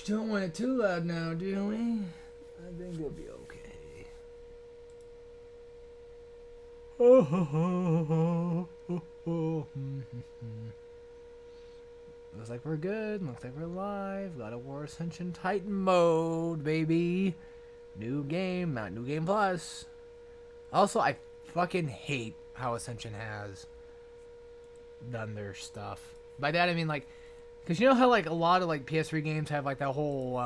Don't want it too loud now, do we? I think we'll be okay. Oh, ho, ho, ho, ho. Looks like we're good. Looks like we're live. God of War Ascension Titan mode, baby. New game, not New Game Plus. Also, I fucking hate how Ascension has done their stuff. By that I mean like, because you know how like a lot of like PS3 games have like that whole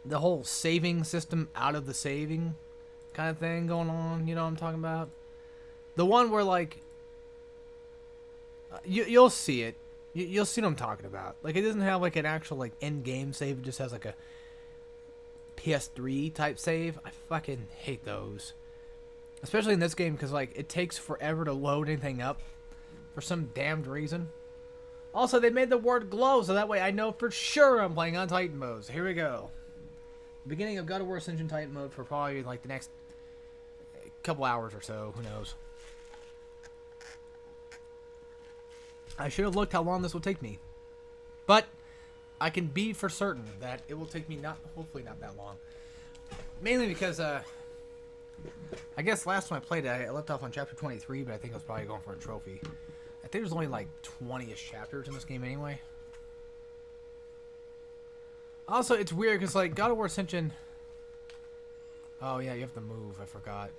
the whole saving system out of the saving kind of thing going on. You know what I'm talking about? The one where like you'll see it. You'll see what I'm talking about. Like it doesn't have like an actual like end game save. It just has like a PS3 type save. I fucking hate those, especially in this game because like it takes forever to load anything up for some damned reason. Also, they made the word glow so that way I know for sure I'm playing on Titan mode. So here we go. Beginning of God of War Ascension Titan mode for probably like the next couple hours or so. Who knows? I should have looked how long this will take me. But I can be for certain that it will take me hopefully not that long. Mainly because, I guess last time I played it, I left off on chapter 23, but I think I was probably going for a trophy. I think there's only like 20-ish chapters in this game anyway. Also, it's weird because like God of War Ascension... Oh yeah, you have to move, I forgot.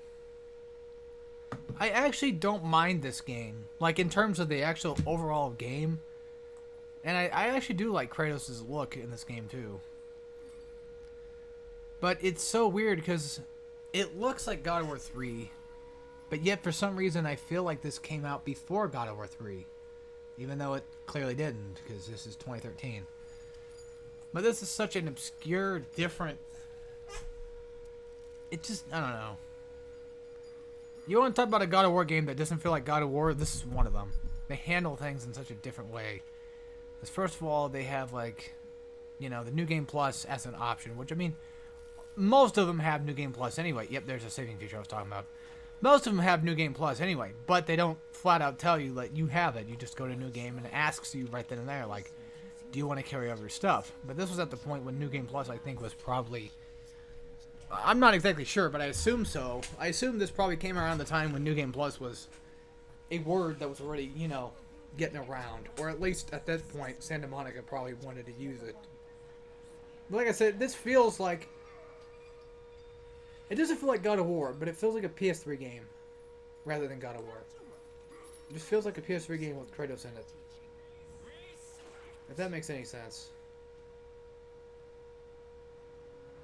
I actually don't mind this game. Like, in terms of the actual overall game. And I actually do like Kratos' look in this game, too. But it's so weird, because it looks like God of War 3. But yet, for some reason, I feel like this came out before God of War 3. Even though it clearly didn't, because this is 2013. But this is such an obscure, different... It just, I don't know. You want to talk about a God of War game that doesn't feel like God of War? This is one of them. They handle things in such a different way. Because first of all, they have like, you know, the New Game Plus as an option. Which, I mean, most of them have New Game Plus anyway. Yep, there's a saving feature I was talking about. Most of them have New Game Plus anyway. But they don't flat out tell you that you have it. You just go to New Game and it asks you right then and there, like, do you want to carry over your stuff? But this was at the point when New Game Plus, I think, was probably... I'm not exactly sure, but I assume so. I assume this probably came around the time when New Game Plus was a word that was already, you know, getting around. Or at least at that point, Santa Monica probably wanted to use it. But like I said, this feels like... It doesn't feel like God of War, but it feels like a PS3 game rather than God of War. It just feels like a PS3 game with Kratos in it. If that makes any sense.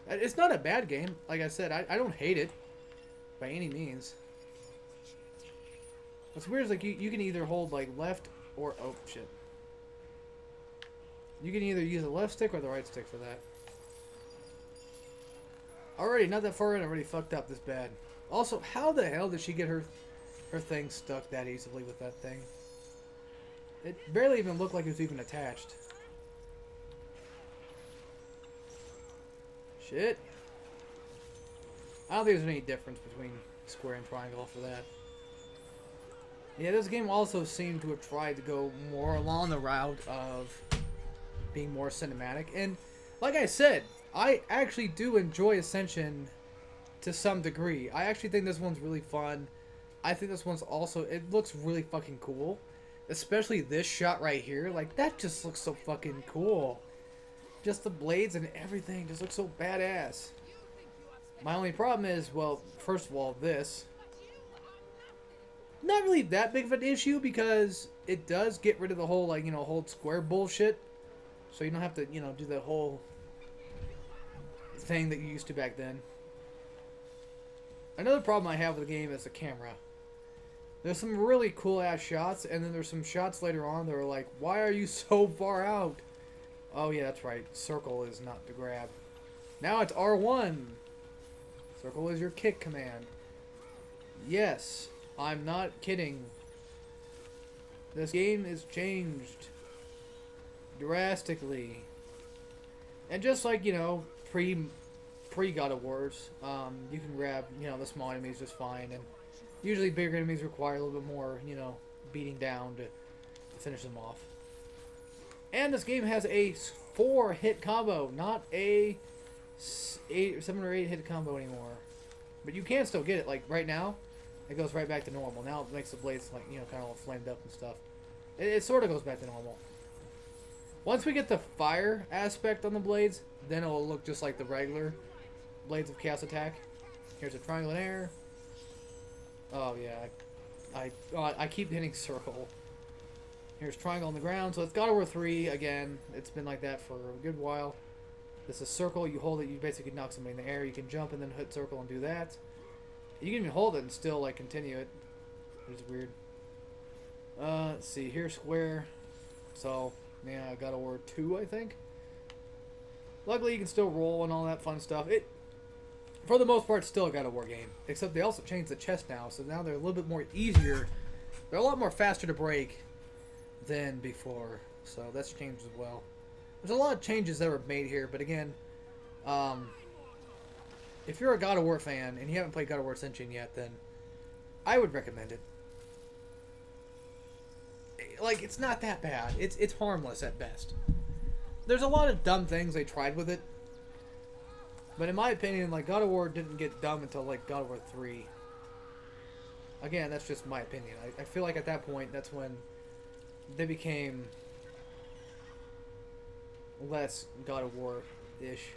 It's not a bad game. Like I said, I don't hate it by any means. What's weird is like you can either hold like left or oh shit. You can either use the left stick or the right stick for that. Already not that far in, I already fucked up this bad. Also, how the hell did she get her thing stuck that easily with that thing? It barely even looked like it was even attached. Shit. I don't think there's any difference between square and triangle for that. Yeah, this game also seemed to have tried to go more along the route of being more cinematic. And like I said, I actually do enjoy Ascension to some degree. I actually think this one's really fun. I think this one's also... It looks really fucking cool. Especially this shot right here. Like, that just looks so fucking cool. Just the blades and everything just looks so badass. My only problem is, well, first of all, this. Not really that big of an issue because it does get rid of the whole, like, you know, hold square bullshit. So you don't have to, you know, do the whole thing that you used to back then. Another problem I have with the game is the camera. There's some really cool ass shots, and then there's some shots later on that are like, why are you so far out? Oh yeah, that's right. Circle is not to grab. Now it's R1. Circle is your kick command. Yes, I'm not kidding. This game is changed drastically. And just like, you know, pre God of Wars, you can grab, you know, the small enemies just fine, and usually bigger enemies require a little bit more, you know, beating down to finish them off. And this game has a 4-hit combo, not a 7 or 8 hit combo anymore. But you can still get it. Like right now, it goes right back to normal. Now it makes the blades like kind of all flamed up and stuff. It sort of goes back to normal. Once we get the fire aspect on the blades, then it'll look just like the regular Blades of Chaos attack. Here's a triangle in air. Oh yeah, I keep hitting circle. Here's triangle on the ground. So it's God of War 3 again. It's been like that for a good while. This is circle. You hold it. You basically knock somebody in the air. You can jump and then hit circle and do that. You can even hold it and still like continue it, which is weird. Let's see. Here's square. So yeah, God of War 2, I think. Luckily, you can still roll and all that fun stuff. It, for the most part, still a God of War game. Except they also changed the chest now, so now they're a little bit more easier. They're a lot more faster to break than before, so that's changed as well. There's a lot of changes that were made here, but again, if you're a God of War fan and you haven't played God of War Ascension yet, then I would recommend it. Like, it's not that bad. It's harmless at best. There's a lot of dumb things they tried with it, but in my opinion, like, God of War didn't get dumb until like God of War 3. Again, that's just my opinion. I feel like at that point, that's when they became less God of War-ish,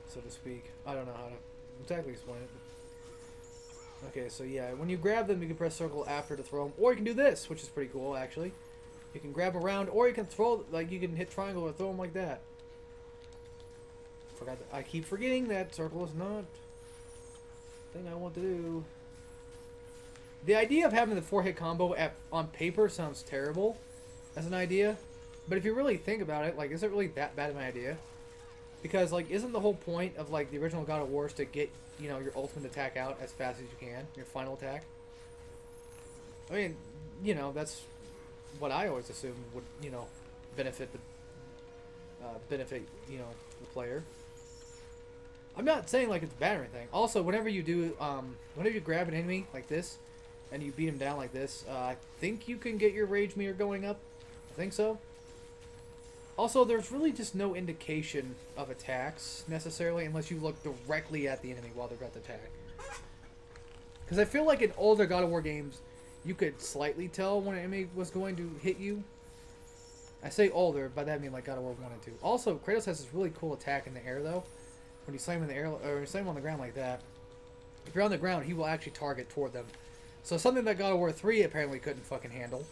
so to speak. I don't know how to exactly explain it. Okay, so yeah, when you grab them, you can press circle after to throw them, or you can do this, which is pretty cool, actually. You can grab around, or you can throw, like, you can hit triangle or throw them like that. I keep forgetting that circle is not the thing I want to do. The idea of having the 4-hit combo on paper sounds terrible as an idea, but if you really think about it, like, is it really that bad of an idea? Because, like, isn't the whole point of, like, the original God of War to get, your ultimate attack out as fast as you can, your final attack? I mean, that's what I always assumed would, benefit the player. I'm not saying, like, it's bad or anything. Also, whenever you do, whenever you grab an enemy like this, and you beat him down like this, I think you can get your rage meter going up. I think so. Also, there's really just no indication of attacks, necessarily, unless you look directly at the enemy while they're about to attack. Because I feel like in older God of War games, you could slightly tell when an enemy was going to hit you. I say older, by that I mean like God of War 1 and 2. Also, Kratos has this really cool attack in the air, though. When you slam him in the air, or you slam him on the ground like that, if you're on the ground, he will actually target toward them. So something that God of War 3 apparently couldn't fucking handle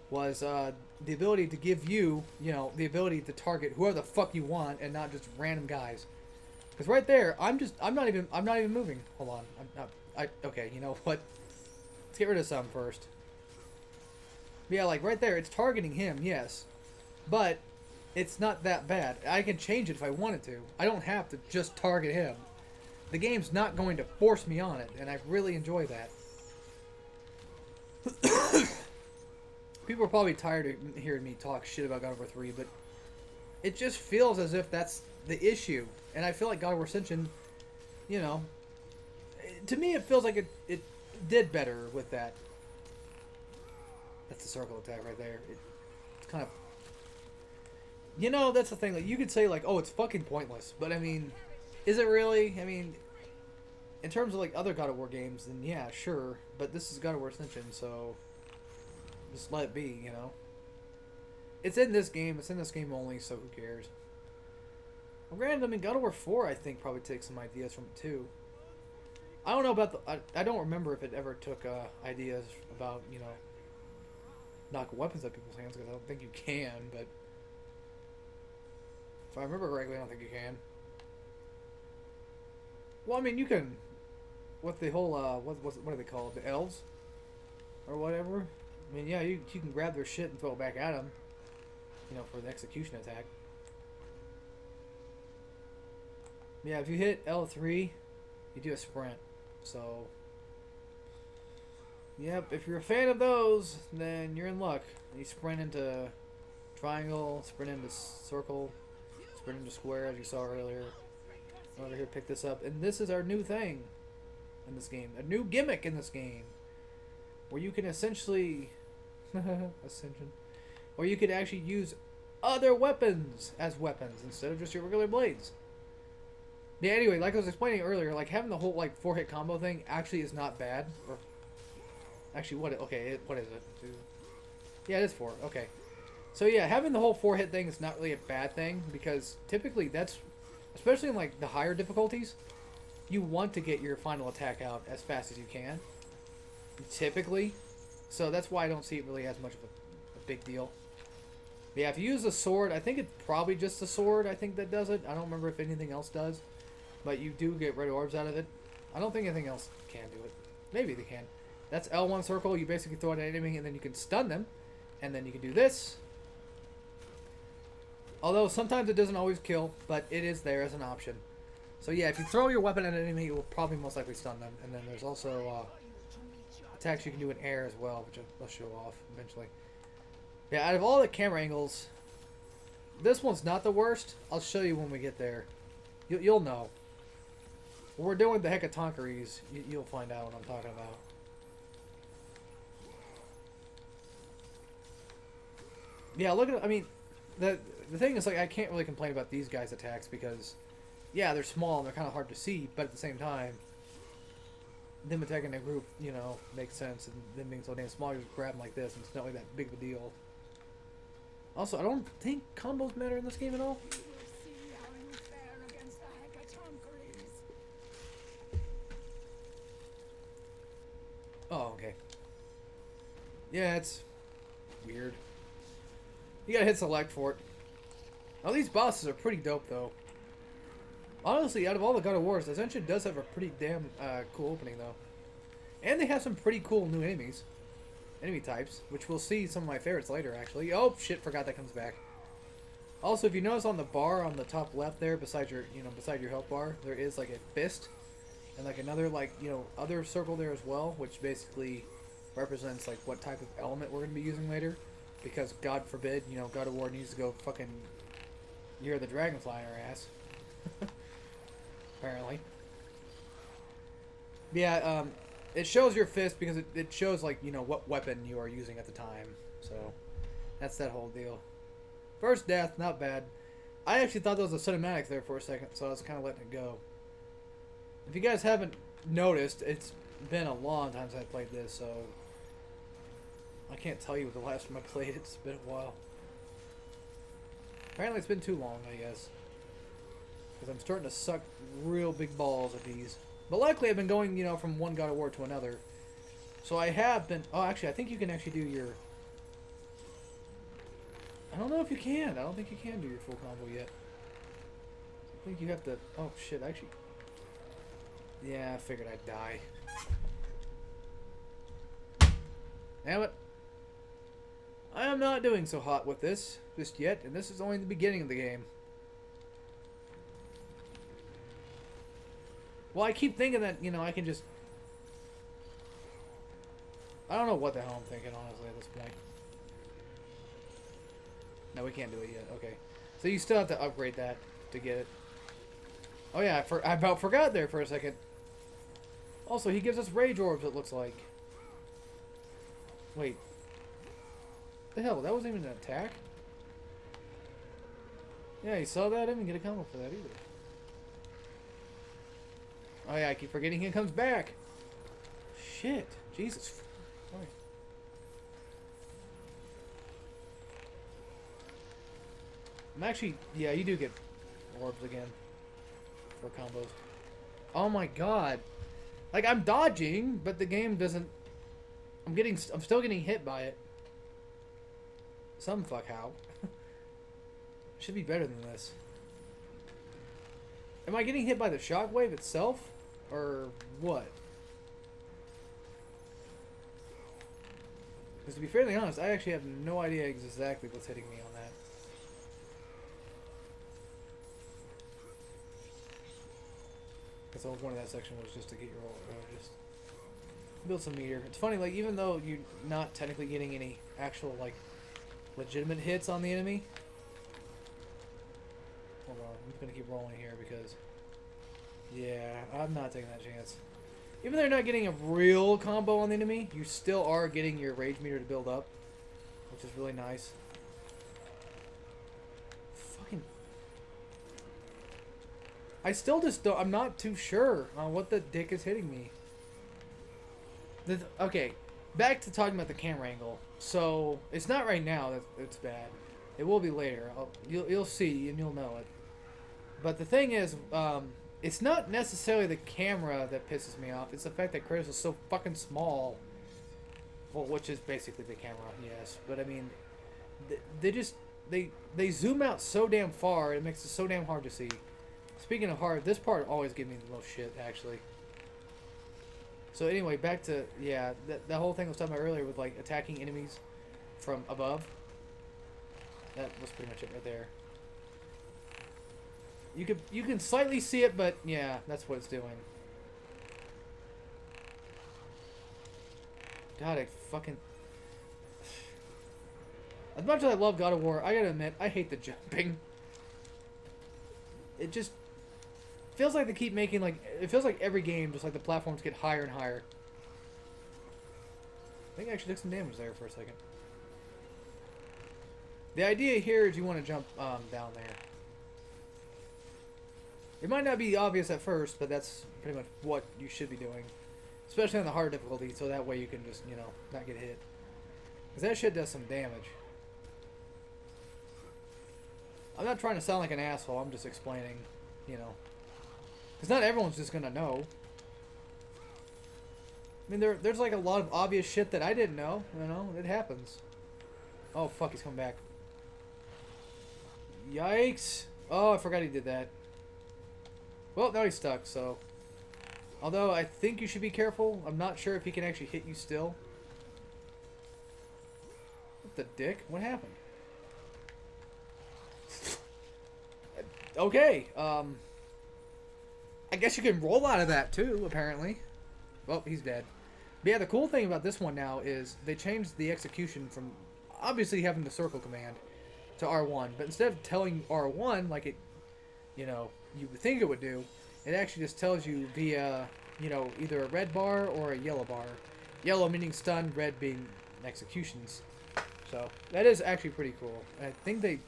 was the ability to give you, the ability to target whoever the fuck you want and not just random guys. Because right there, I'm not even moving. Hold on. Okay, you know what? Let's get rid of some first. Yeah, like right there, it's targeting him, yes. But it's not that bad. I can change it if I wanted to. I don't have to just target him. The game's not going to force me on it, and I really enjoy that. People are probably tired of hearing me talk shit about God of War 3, but it just feels as if that's the issue. And I feel like God of War Ascension, to me it feels like it did better with that. That's the circle attack right there. It's kind of... that's the thing. Like, you could say, like, oh, it's fucking pointless. But, I mean, is it really? I mean, in terms of, like, other God of War games, then yeah, sure. But this is God of War Ascension, so... just let it be, It's in this game. It's in this game only, so who cares? Well, granted, I mean, God of War 4, I think, probably takes some ideas from it, too. I don't know about the... I don't remember if it ever took ideas about, knocking weapons at people's hands, because I don't think you can, but... if I remember correctly, I don't think you can. Well, I mean, you can... what the whole, what are they called? The elves? Or whatever? I mean, yeah, you can grab their shit and throw it back at them. For the execution attack. Yeah, if you hit L3, you do a sprint. So... yep, if you're a fan of those, then you're in luck. You sprint into triangle, sprint into circle, sprint into square, as you saw earlier. Over here, pick this up. And this is our new thing in this game. A new gimmick in this game. Where you can essentially... Ascension. Or you could actually use other weapons as weapons instead of just your regular blades. Yeah, anyway, like I was explaining earlier, like having the whole like 4-hit combo thing actually is not bad. Or actually, what is it? Yeah, it is 4. Okay. So yeah, having the whole 4-hit thing is not really a bad thing because typically that's, especially in like the higher difficulties, you want to get your final attack out as fast as you can. Typically. So that's why I don't see it really as much of a big deal. But yeah, if you use the sword, I think it's probably just the sword I think that does it. I don't remember if anything else does. But you do get red orbs out of it. I don't think anything else can do it. Maybe they can. That's L1 circle. You basically throw it at an enemy and then you can stun them. And then you can do this. Although sometimes it doesn't always kill, but it is there as an option. So yeah, if you throw your weapon at an enemy, it will probably most likely stun them. And then there's also attacks you can do in air as well, which I'll show off eventually. Yeah, out of all the camera angles, this one's not the worst. I'll show you when we get there. You'll know. When we're doing the Hecatoncheires, you'll find out what I'm talking about. Yeah, look at, I mean, the thing is, like, I can't really complain about these guys' attacks because, yeah, they're small and they're kind of hard to see, but at the same time, them attacking a group, you know, makes sense, and them being so damn small, you just grab them like this, and it's not really that big of a deal. Also, I don't think combos matter in this game at all. Oh, okay. Yeah, it's weird. You gotta hit select for it. Oh, these bosses are pretty dope, though. Honestly, out of all the God of Wars, Ascension does have a pretty damn cool opening, though. And they have some pretty cool new enemies. Enemy types, which we'll see some of my favorites later, actually. Oh, shit, forgot that comes back. Also, if you notice on the bar on the top left there, beside your, beside your health bar, there is, like, a fist. And, like, another, like, other circle there as well, which basically represents, like, what type of element we're going to be using later. Because, God forbid, God of War needs to go fucking Year of the Dragonfly in our ass. Apparently. Yeah, it shows your fist because it shows, like, what weapon you are using at the time. So, that's that whole deal. First death, not bad. I actually thought there was a cinematic there for a second, so I was kind of letting it go. If you guys haven't noticed, it's been a long time since I played this, so I can't tell you the last time I played it. It's been a while. Apparently it's been too long, I guess. Because I'm starting to suck real big balls at these. But luckily I've been going, from one God of War to another. So I have been... Oh, actually, I think you can actually do your... I don't know if you can. I don't think you can do your full combo yet. I think you have to... Oh, shit, actually... Yeah, I figured I'd die. Damn it. I am not doing so hot with this just yet, and this is only the beginning of the game. Well, I keep thinking that, I can just... I don't know what the hell I'm thinking, honestly, at this point. No, we can't do it yet. Okay. So you still have to upgrade that to get it. Oh yeah, I about forgot there for a second. Also, he gives us rage orbs, it looks like. Wait. The hell, that wasn't even an attack? Yeah, you saw that? I didn't get a combo for that either. Oh yeah, I keep forgetting he comes back. Shit. Jesus. Sorry. I'm actually... Yeah, you do get orbs again. For combos. Oh my god. Like, I'm dodging, but the game doesn't... I'm still getting hit by it. Some fuck how. Should be better than this. Am I getting hit by the shockwave itself? Or what? Because to be fairly honest, I actually have no idea exactly what's hitting me on that. Because the whole point of that section was just to get your just build some meter. It's funny, like, even though you're not technically getting any actual, like, legitimate hits on the enemy. Hold on, I'm just gonna keep rolling here because, yeah, I'm not taking that chance. Even though you're not getting a real combo on the enemy, you still are getting your rage meter to build up, which is really nice. I still just don't. I'm not too sure on what the dick is hitting me. Okay, back to talking about the camera angle. So it's not right now that it's bad. It will be later. You'll see and you'll know it. But the thing is, it's not necessarily the camera that pisses me off. It's the fact that Kratos is so fucking small. Well, which is basically the camera, yes. But I mean, they zoom out so damn far. It makes it so damn hard to see. Speaking of hard, this part always gives me the most shit, actually. So anyway, back to, yeah, the whole thing I was talking about earlier with, like, attacking enemies from above. That was pretty much it right there. You can slightly see it, but yeah, that's what it's doing. God, I fucking... As much as I love God of War, I gotta admit, I hate the jumping. It just feels like they keep making, like, it feels like every game, just like the platforms get higher and higher. I think I actually took some damage there for a second. The idea here is you want to jump down there. It might not be obvious at first, but that's pretty much what you should be doing. Especially on the hard difficulty, so that way you can just, you know, not get hit. Because that shit does some damage. I'm not trying to sound like an asshole, I'm just explaining, you know. Because not everyone's just going to know. I mean, there's like a lot of obvious shit that I didn't know, you know, it happens. Oh, fuck, he's coming back. Yikes. Oh, I forgot he did that. Well, now he's stuck, so... Although, I think you should be careful. I'm not sure if he can actually hit you still. What the dick? What happened? Okay, I guess you can roll out of that, too, apparently. Well, he's dead. But yeah, the cool thing about this one now is they changed the execution from obviously having the circle command to R1. But instead of telling R1 like it, you know, you would think it would do, it actually just tells you via, you know, either a red bar or a yellow bar. Yellow meaning stun, red being executions. So, that is actually pretty cool. And I think they...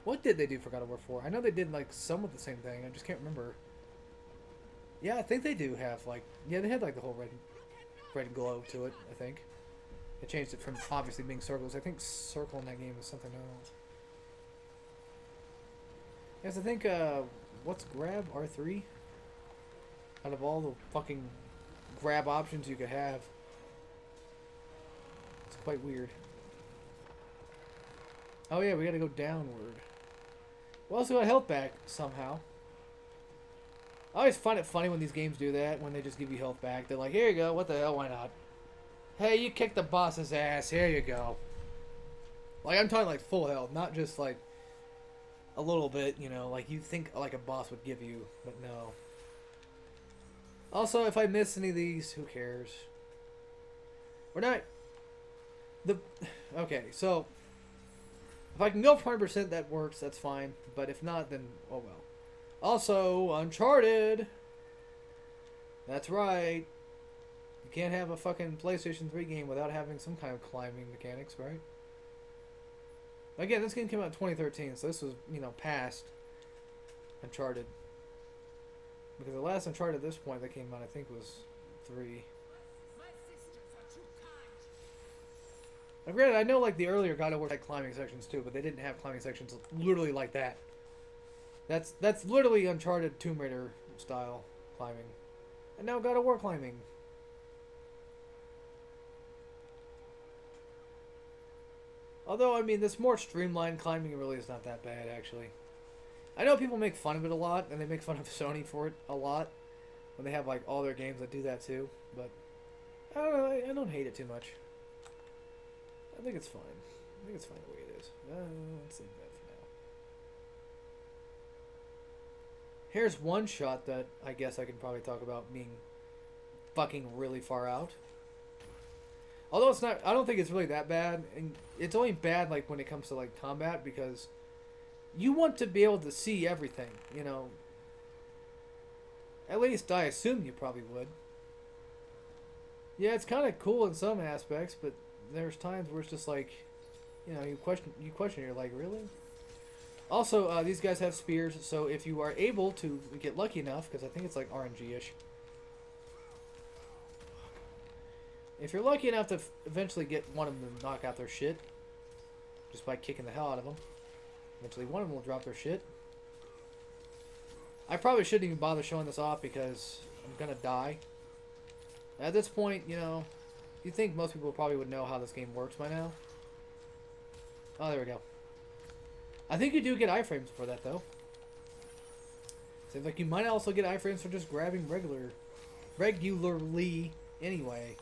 What did they do for God of War 4? I know they did, like, some of the same thing. I just can't remember. Yeah, I think they do have, like... Yeah, they had, like, the whole red glow to it, I think. They changed it from, obviously, being circles. I think circle in that game is something else. Yes, I think, what's grab? R3? Out of all the fucking grab options you could have. It's quite weird. Oh yeah, we gotta go downward. We also got health back, somehow. I always find it funny when these games do that, when they just give you health back. They're like, here you go, what the hell, why not? Hey, you kicked the boss's ass, here you go. Like, I'm talking like full health, not just like a little bit, you know, like you think like a boss would give you, but no. Also, if I miss any of these, who cares? We're not... Okay, so... If I can go for 100%, that works, that's fine. But if not, then, oh well. Also, Uncharted! That's right. You can't have a fucking PlayStation 3 game without having some kind of climbing mechanics, right? Again, this game came out in 2013, so this was, you know, past Uncharted. Because the last Uncharted at this point that came out, I think, was 3. Now, granted, I know, like, the earlier God of War had climbing sections, too, but they didn't have climbing sections literally like that. That's literally Uncharted Tomb Raider style climbing. And now God of War climbing. Although, I mean, this more streamlined climbing really is not that bad, actually. I know people make fun of it a lot, and they make fun of Sony for it a lot. When they have, like, all their games that do that, too. But, I don't know, I don't hate it too much. I think it's fine. I think it's fine the way it is. Let's save that for now. Here's one shot that I guess I can probably talk about being fucking really far out. Although it's not, I don't think it's really that bad. And it's only bad like when it comes to like combat because you want to be able to see everything, you know. At least I assume you probably would. Yeah, it's kind of cool in some aspects, but there's times where it's just like, you know, you question, you're like, really? Also, these guys have spears, so if you are able to get lucky enough, because I think it's like RNG-ish. If you're lucky enough to eventually get one of them to knock out their shit, just by kicking the hell out of them, eventually one of them will drop their shit. I probably shouldn't even bother showing this off because I'm gonna die. At this point, you know, you think most people probably would know how this game works by now. Oh, there we go. I think you do get iframes for that, though. Seems like you might also get iframes for just grabbing regularly anyway.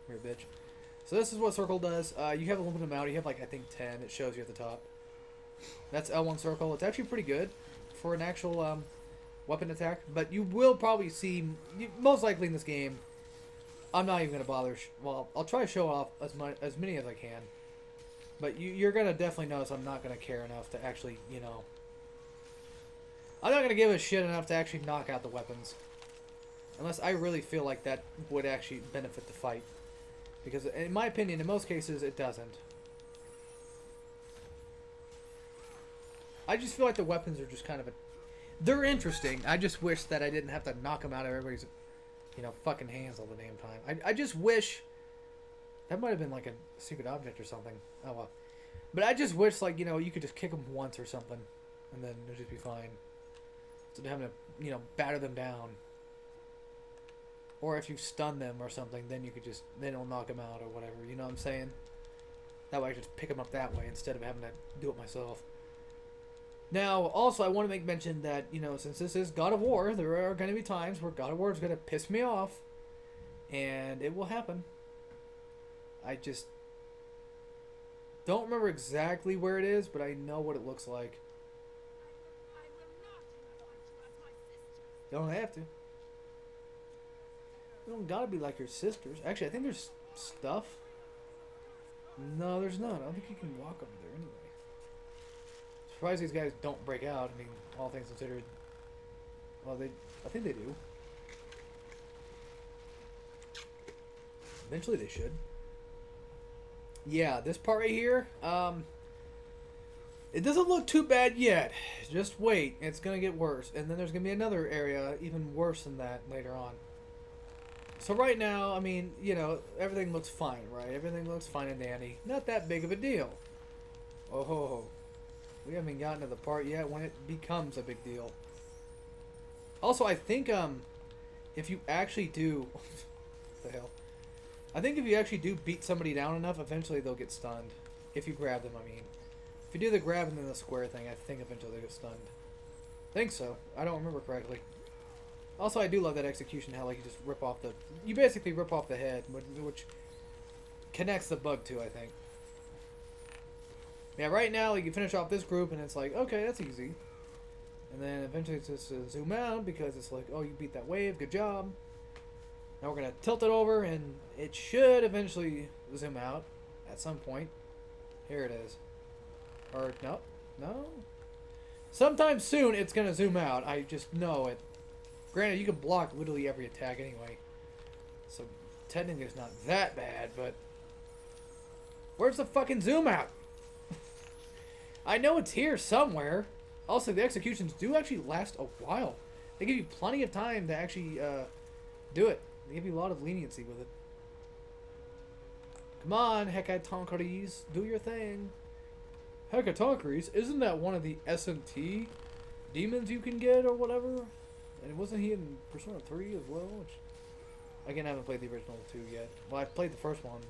Here, bitch. So this is what circle does. You have a limited amount. You have like, I think 10. It shows you at the top. That's L1 circle. It's actually pretty good for an actual weapon attack. But you will probably see, most likely in this game, I'm not even going to bother. Well, I'll try to show off as many as I can. But you're going to definitely notice I'm not going to care enough to actually, you know. I'm not going to give a shit enough to actually knock out the weapons. Unless I really feel like that would actually benefit the fight. Because in my opinion, in most cases, it doesn't. I just feel like the weapons are just kind of they're interesting. I just wish that I didn't have to knock them out of everybody's, you know, fucking hands all the damn time. I just wish... That might have been like a secret object or something. Oh well. But I just wish, like, you know, you could just kick them once or something. And then it'll just be fine. Instead of having to, you know, batter them down. Or if you stun them or something, then you could just... Then it'll knock them out or whatever. You know what I'm saying? That way I just pick them up that way instead of having to do it myself. Now, also, I want to make mention that, you know, since this is God of War, there are going to be times where God of War is going to piss me off. And it will happen. I just don't remember exactly where it is, but I know what it looks like. You don't have to. You don't gotta be like your sisters. Actually, I think there's stuff. No, there's not. I don't think you can walk over there anyway. Surprised these guys don't break out. I mean, all things considered. Well, I think they do. Eventually they should. Yeah, this part right here, it doesn't look too bad yet. Just wait. It's going to get worse. And then there's going to be another area even worse than that later on. So right now, I mean, you know, everything looks fine, right? Everything looks fine and dandy. Not that big of a deal. Oh, we haven't gotten to the part yet when it becomes a big deal. Also, I think, if you actually do... what the hell? I think if you actually do beat somebody down enough, eventually they'll get stunned. If you grab them, I mean. If you do the grab and then the square thing, I think eventually they'll get stunned. I think so. I don't remember correctly. Also, I do love that execution, how like you just rip off the... You basically rip off the head, which connects the bug too, I think. Yeah, right now, like, you finish off this group and it's like, okay, that's easy. And then eventually it's just zoom out because it's like, oh, you beat that wave, good job. Now we're going to tilt it over, and it should eventually zoom out at some point. Here it is. Or, no. No? Sometime soon, it's going to zoom out. I just know it. Granted, you can block literally every attack anyway. So, technically, it's not that bad, but... Where's the fucking zoom out? I know it's here somewhere. Also, the executions do actually last a while. They give you plenty of time to actually do it. They give you a lot of leniency with it. Come on, Hecatoncheires, do your thing. Hecatoncheires, isn't that one of the S&T demons you can get or whatever? And wasn't he in Persona 3 as well? Which, again, I haven't played the original 2 yet. Well, I played the first one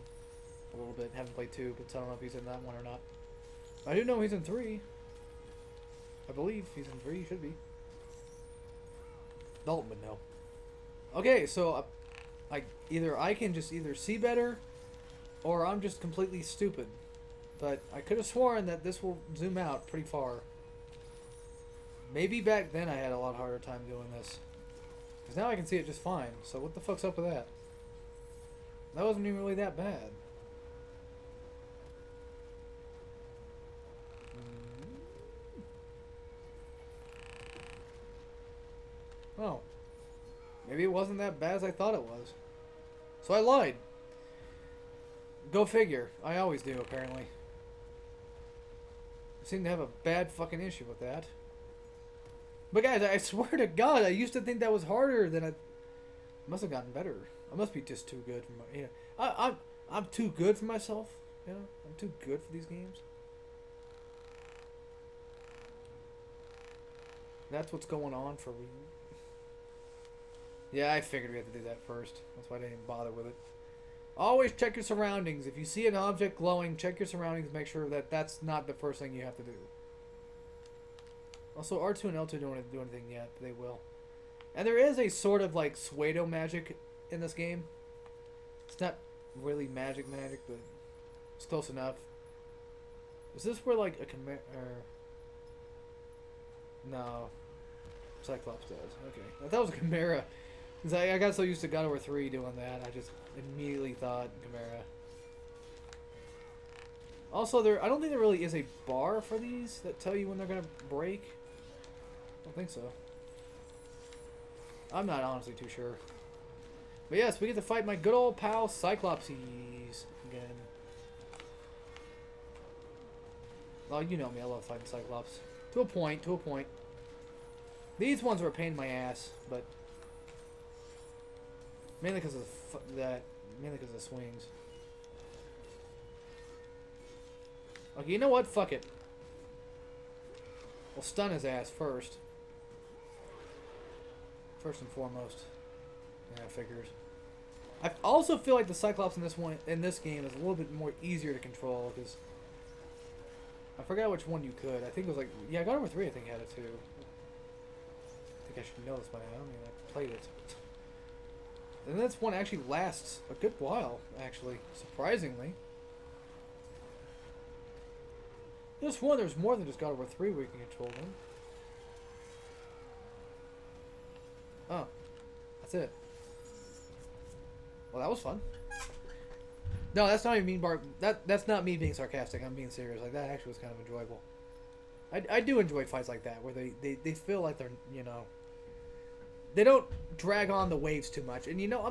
a little bit. Haven't played 2, but I don't know if he's in that one or not. I do know he's in 3. I believe he's in 3. He should be. Dalton would know. Okay, so... either I can just see better, or I'm just completely stupid. But I could have sworn that this will zoom out pretty far. Maybe back then I had a lot harder time doing this. Because now I can see it just fine. So what the fuck's up with that? That wasn't even really that bad. Oh. Maybe it wasn't that bad as I thought it was. So I lied. Go figure. I always do, apparently. seem to have a bad fucking issue with that. But guys, I swear to God, I used to think that was harder than I must have gotten better. I must be just too good for my. You know, I'm too good for myself. You know, I'm too good for these games. That's what's going on for me. Yeah, I figured we had to do that first. That's why I didn't bother with it. Always check your surroundings. If you see an object glowing, check your surroundings. Make sure that that's not the first thing you have to do. Also, R2 and L2 don't want to do anything yet, but they will. And there is a sort of like pseudo magic in this game. It's not really magic, but it's close enough. Is this where like a chimera? No, Cyclops does. Okay, I thought it was a chimera. Cause I got so used to God of War 3 doing that, I just immediately thought chimera. Also, I don't think there really is a bar for these that tell you when they're gonna break. I don't think so. I'm not honestly too sure. But yes, we get to fight my good old pal Cyclopses again. Well, you know me, I love fighting Cyclops. To a point, to a point. These ones were a pain in my ass, but mainly because of mainly because of the swings. Okay, you know what? Fuck it. We'll stun his ass first. First and foremost. Yeah, figures. I also feel like the Cyclops in this game is a little bit more easier to control because I forgot which one you could. I think it was like God of War 3. I think had it too. I think I should know this by now. I mean, I played it. And this one actually lasts a good while, actually, surprisingly. This one, there's more than just God of War 3 where you can control them. Oh, that's it. Well, that was fun. No, that's not even mean. That's not me being sarcastic. I'm being serious. Like that actually was kind of enjoyable. I do enjoy fights like that where they feel like they're, you know, they don't drag on the waves too much. And you know,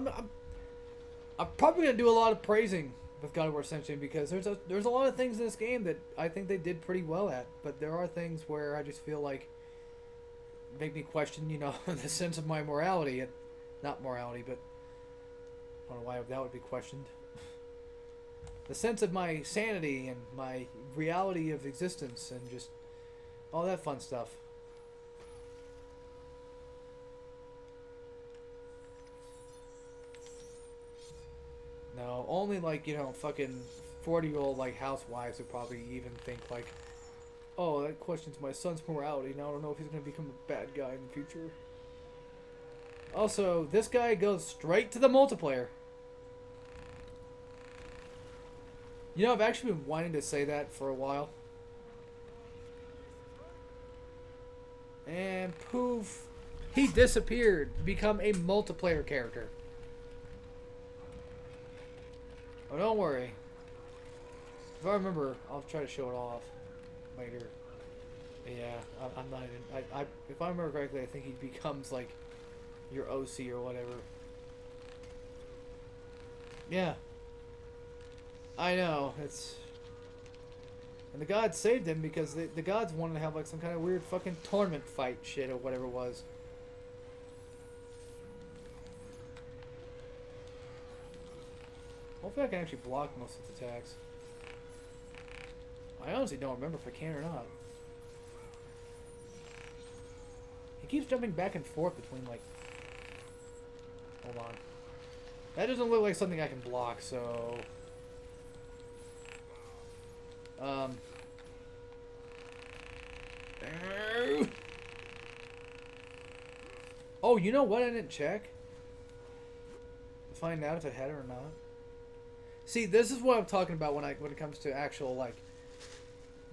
I'm probably gonna do a lot of praising with God of War Ascension because there's a lot of things in this game that I think they did pretty well at, but there are things where I just feel like make me question, you know, the sense of my morality. Not morality, but I don't know why that would be questioned. The sense of my sanity and my reality of existence and just all that fun stuff. No, only like, you know, fucking 40-year-old like housewives would probably even think like, oh, that questions my son's morality. Now I don't know if he's going to become a bad guy in the future. Also, this guy goes straight to the multiplayer. You know, I've actually been wanting to say that for a while. And poof, he disappeared to become a multiplayer character. Oh, don't worry. If I remember, I'll try to show it off later. Yeah, I'm not even... if I remember correctly, I think he becomes, like, your OC or whatever. Yeah. I know, it's... And the gods saved him because the gods wanted to have, like, some kind of weird fucking tournament fight shit or whatever it was. Hopefully I can actually block most of the attacks. I honestly don't remember if I can or not. He keeps jumping back and forth between, like... Hold on. That doesn't look like something I can block, so... Oh, you know what? I didn't check. To find out if it had it or not. See, this is what I'm talking about when it comes to actual, like,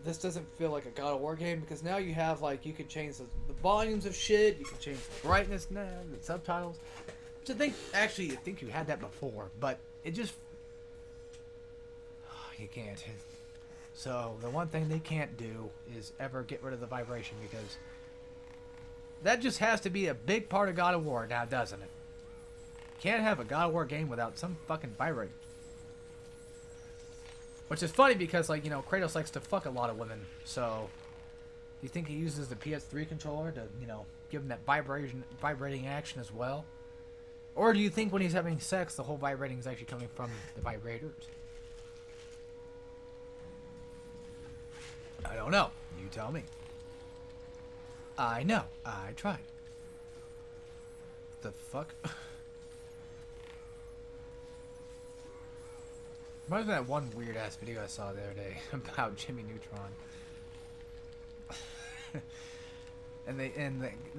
this doesn't feel like a God of War game because now you have, like, you can change the volumes of shit, you can change the brightness now, the subtitles. Which I think you had that before, but it just, you can't. So the one thing they can't do is ever get rid of the vibration because that just has to be a big part of God of War now, doesn't it? Can't have a God of War game without some fucking vibrate. Which is funny because, like, you know, Kratos likes to fuck a lot of women. So, do you think he uses the PS3 controller to, you know, give him that vibrating action as well? Or do you think when he's having sex, the whole vibrating is actually coming from the vibrators? I don't know. You tell me. I know. I tried. The fuck? Reminds me of that one weird ass video I saw the other day about Jimmy Neutron. and the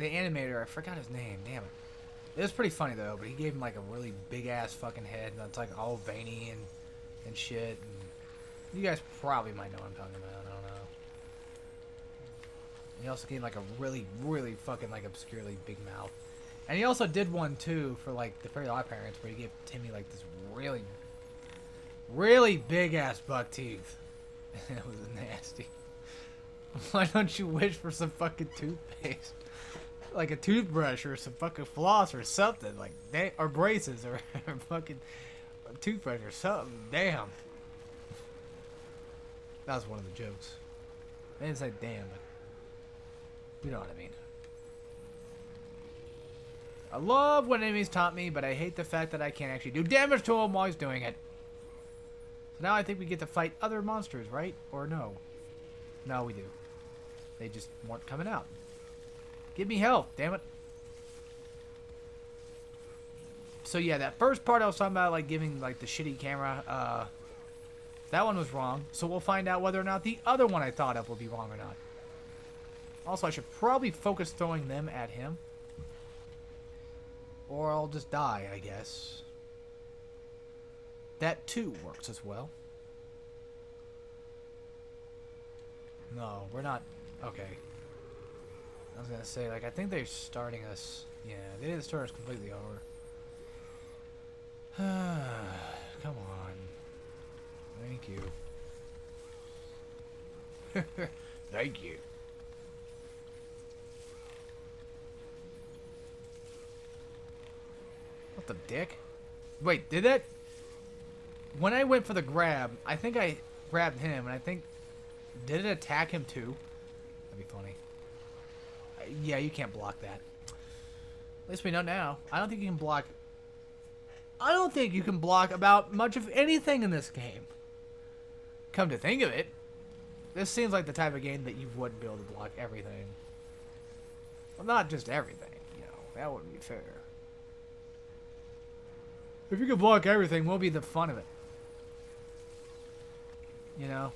animator, I forgot his name, damn it. It was pretty funny though, but he gave him like a really big ass fucking head and it's like all veiny and shit. And you guys probably might know what I'm talking about, I don't know. He also gave him like a really, really fucking like obscurely big mouth. And he also did one too for like the Fairly Odd Parents where he gave Timmy like this really, really big ass buck teeth. And it was nasty. Why don't you wish for some fucking toothpaste? Like a toothbrush or some fucking floss or something. Like, or braces or fucking toothbrush or something. Damn. That was one of the jokes. I didn't say damn, but you know what I mean. I love when enemies taunt me, but I hate the fact that I can't actually do damage to him while he's doing it. So now I think we get to fight other monsters, right? Or no? No, we do. They just weren't coming out. Give me health, damn it. So yeah, that first part I was talking about, like giving like the shitty camera, that one was wrong. So we'll find out whether or not the other one I thought of will be wrong or not. Also, I should probably focus throwing them at him. Or I'll just die, I guess. That too works as well. No, we're not. Okay. I was gonna say, like, I think they're starting us. Yeah, they didn't start us completely over. Come on. Thank you. Thank you. What the dick? Wait, did that? When I went for the grab, I think I grabbed him, and I think... Did it attack him too? That'd be funny. Yeah, you can't block that. At least we know now. I don't think you can block... I don't think you can block about much of anything in this game. Come to think of it, this seems like the type of game that you wouldn't be able to block everything. Well, not just everything, you know. That wouldn't be fair. If you could block everything, what would be the fun of it? You know?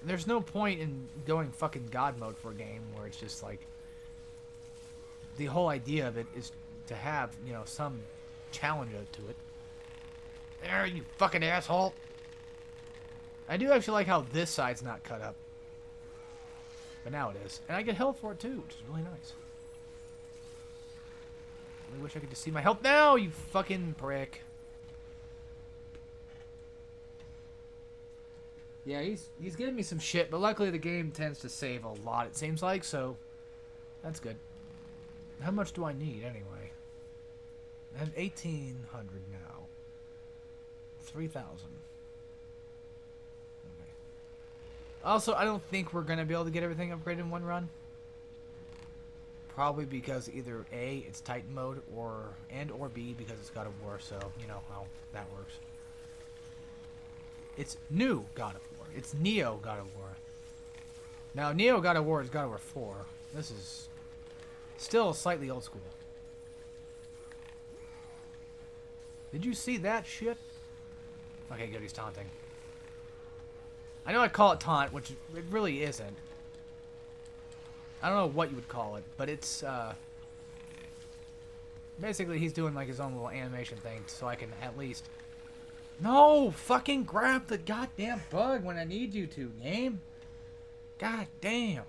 There's no point in going fucking God mode for a game where it's just like... The whole idea of it is to have, you know, some challenge to it. There, you fucking asshole! I do actually like how this side's not cut up. But now it is. And I get health for it too, which is really nice. I really wish I could just see my health now, you fucking prick. Yeah, he's giving me some shit, but luckily the game tends to save a lot, it seems like, so that's good. How much do I need, anyway? I have 1,800 now. 3,000. Okay. Also, I don't think we're going to be able to get everything upgraded in one run. Probably because either A, it's Titan mode, or B, because it's God of War, so you know how that works. It's new God of War. It's Neo God of War. Now, Neo God of War is God of War 4. This is still slightly old school. Did you see that shit? Okay, good, he's taunting. I know I call it taunt, which it really isn't. I don't know what you would call it, but it's, basically he's doing like his own little animation thing so I can at least... No! Fucking grab the goddamn bug when I need you to, game! God damn!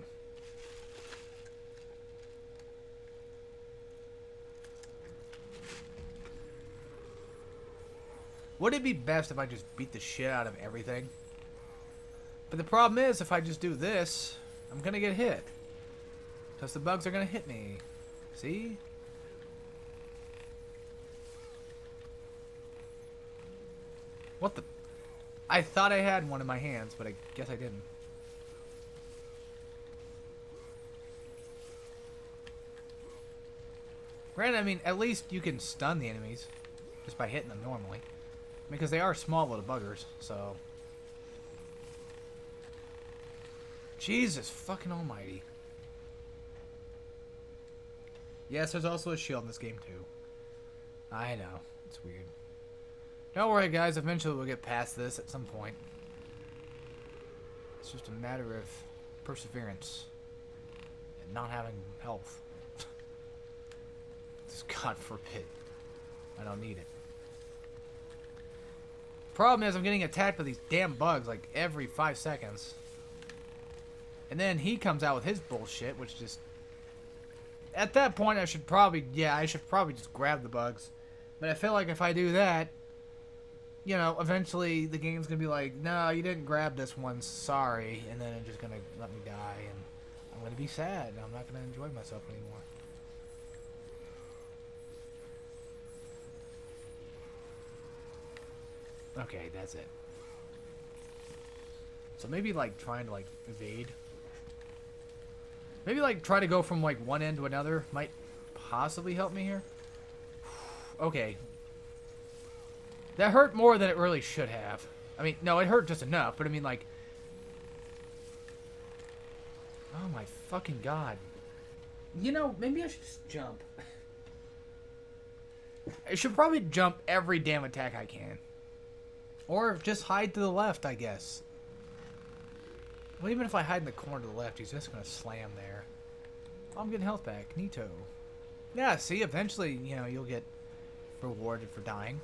Would it be best if I just beat the shit out of everything? But the problem is, if I just do this, I'm gonna get hit. Because the bugs are gonna hit me. See? What the... I thought I had one in my hands, but I guess I didn't. Granted, I mean, at least you can stun the enemies just by hitting them normally. Because they are small little buggers, so... Jesus fucking almighty. Yes, there's also a shield in this game, too. I know. It's weird. Don't worry, guys. Eventually we'll get past this at some point. It's just a matter of perseverance. And not having health. Just God forbid. I don't need it. Problem is, I'm getting attacked by these damn bugs like every 5 seconds. And then he comes out with his bullshit, which just... At that point, I should probably just grab the bugs. But I feel like if I do that, you know, eventually the game's going to be like, no, you didn't grab this one, sorry. And then it's just going to let me die, and I'm going to be sad, and I'm not going to enjoy myself anymore. Okay, that's it. So maybe, like, trying to, like, evade. Maybe, like, try to go from, like, one end to another might possibly help me here. Okay. That hurt more than it really should have. I mean, no, it hurt just enough, but I mean, like... Oh, my fucking God. You know, maybe I should just jump. I should probably jump every damn attack I can. Or just hide to the left, I guess. Well, even if I hide in the corner to the left, he's just going to slam there. Oh, I'm getting health back. Neato. Yeah, see, eventually, you know, you'll get rewarded for dying.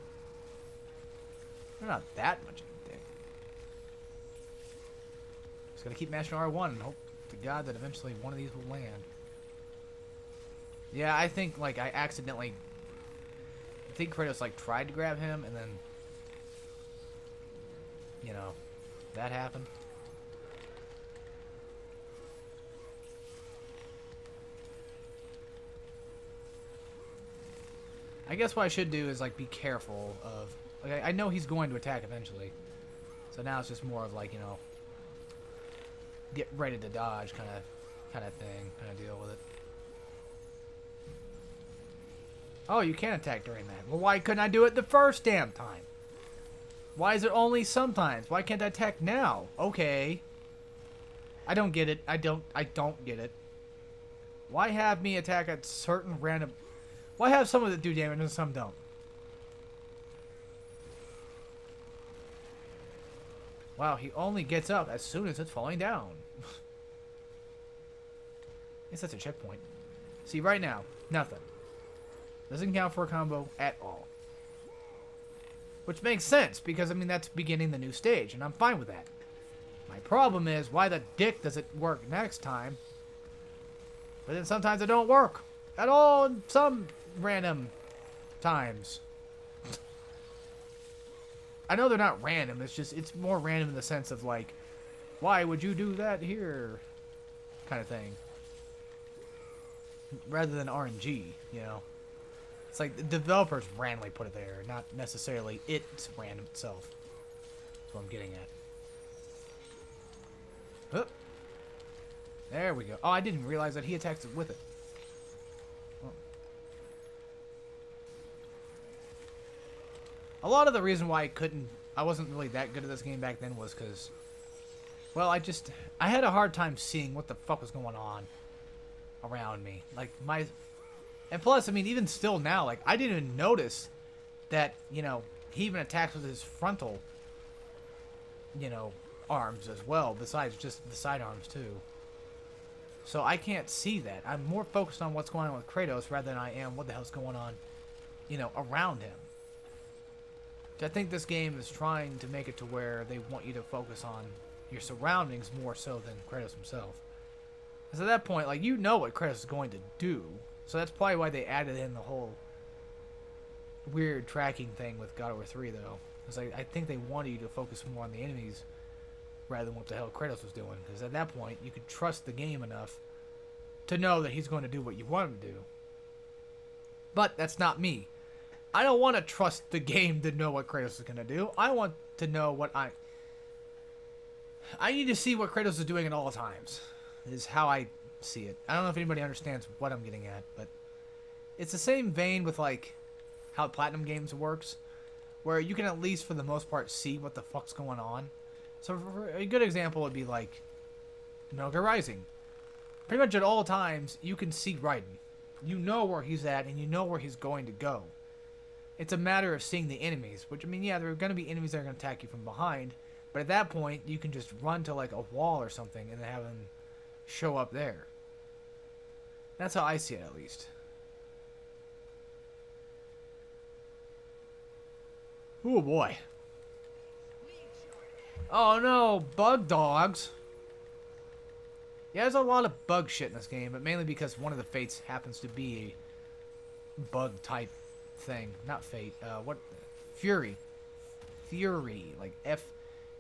They're not that much of a dick. Just got to keep mashing R1 and hope to God that eventually one of these will land. Yeah, I think, like, I think Kratos, like, tried to grab him, and then... You know, that happened. I guess what I should do is, like, be careful of... Like, I know he's going to attack eventually. So now it's just more of, like, you know... Get ready to dodge kind of thing. Kind of deal with it. Oh, you can attack during that. Well, why couldn't I do it the first damn time? Why is it only sometimes? Why can't I attack now? Okay. I don't get it. I don't get it. Why have me attack at certain random... Why have some that do damage and some don't? Wow, he only gets up as soon as it's falling down. I guess that's a checkpoint. See, right now, nothing. Doesn't count for a combo at all. Which makes sense, because, I mean, that's beginning the new stage, and I'm fine with that. My problem is, why the dick does it work next time? But then sometimes it don't work. At all, in some random times. I know they're not random, it's just, it's more random in the sense of, like, why would you do that here? Kind of thing. Rather than RNG, you know? It's like the developers randomly put it there, not necessarily it's random itself. That's what I'm getting at. Oh. There we go. Oh, I didn't realize that he attacks it with it. Oh. A lot of the reason why I wasn't really that good at this game back then was because, well, I had a hard time seeing what the fuck was going on around me. Like, and plus, I mean, even still now, like, I didn't even notice that, you know, he even attacks with his frontal, you know, arms as well, besides just the sidearms, too. So I can't see that. I'm more focused on what's going on with Kratos rather than I am what the hell's going on, you know, around him. I think this game is trying to make it to where they want you to focus on your surroundings more so than Kratos himself. Because at that point, like, you know what Kratos is going to do. So that's probably why they added in the whole weird tracking thing with God of War 3, though. Because I think they wanted you to focus more on the enemies rather than what the hell Kratos was doing. Because at that point, you could trust the game enough to know that he's going to do what you want him to do. But that's not me. I don't want to trust the game to know what Kratos is going to do. I want to know what I need to see what Kratos is doing at all times. Is how I see it. I don't know if anybody understands what I'm getting at, but it's the same vein with like how Platinum Games works, where you can at least for the most part see what the fuck's going on. So for a good example would be like Metal Gear Rising. Pretty much at all times you can see Raiden. You know where he's at and you know where he's going to go. It's a matter of seeing the enemies, which I mean, yeah, there are going to be enemies that are going to attack you from behind, but at that point you can just run to like a wall or something and then have them show up there. That's how I see it, at least. Oh boy. Oh no, bug dogs. Yeah, there's a lot of bug shit in this game, but mainly because one of the fates happens to be a bug type thing. Not fate. What? Fury. Fury. Like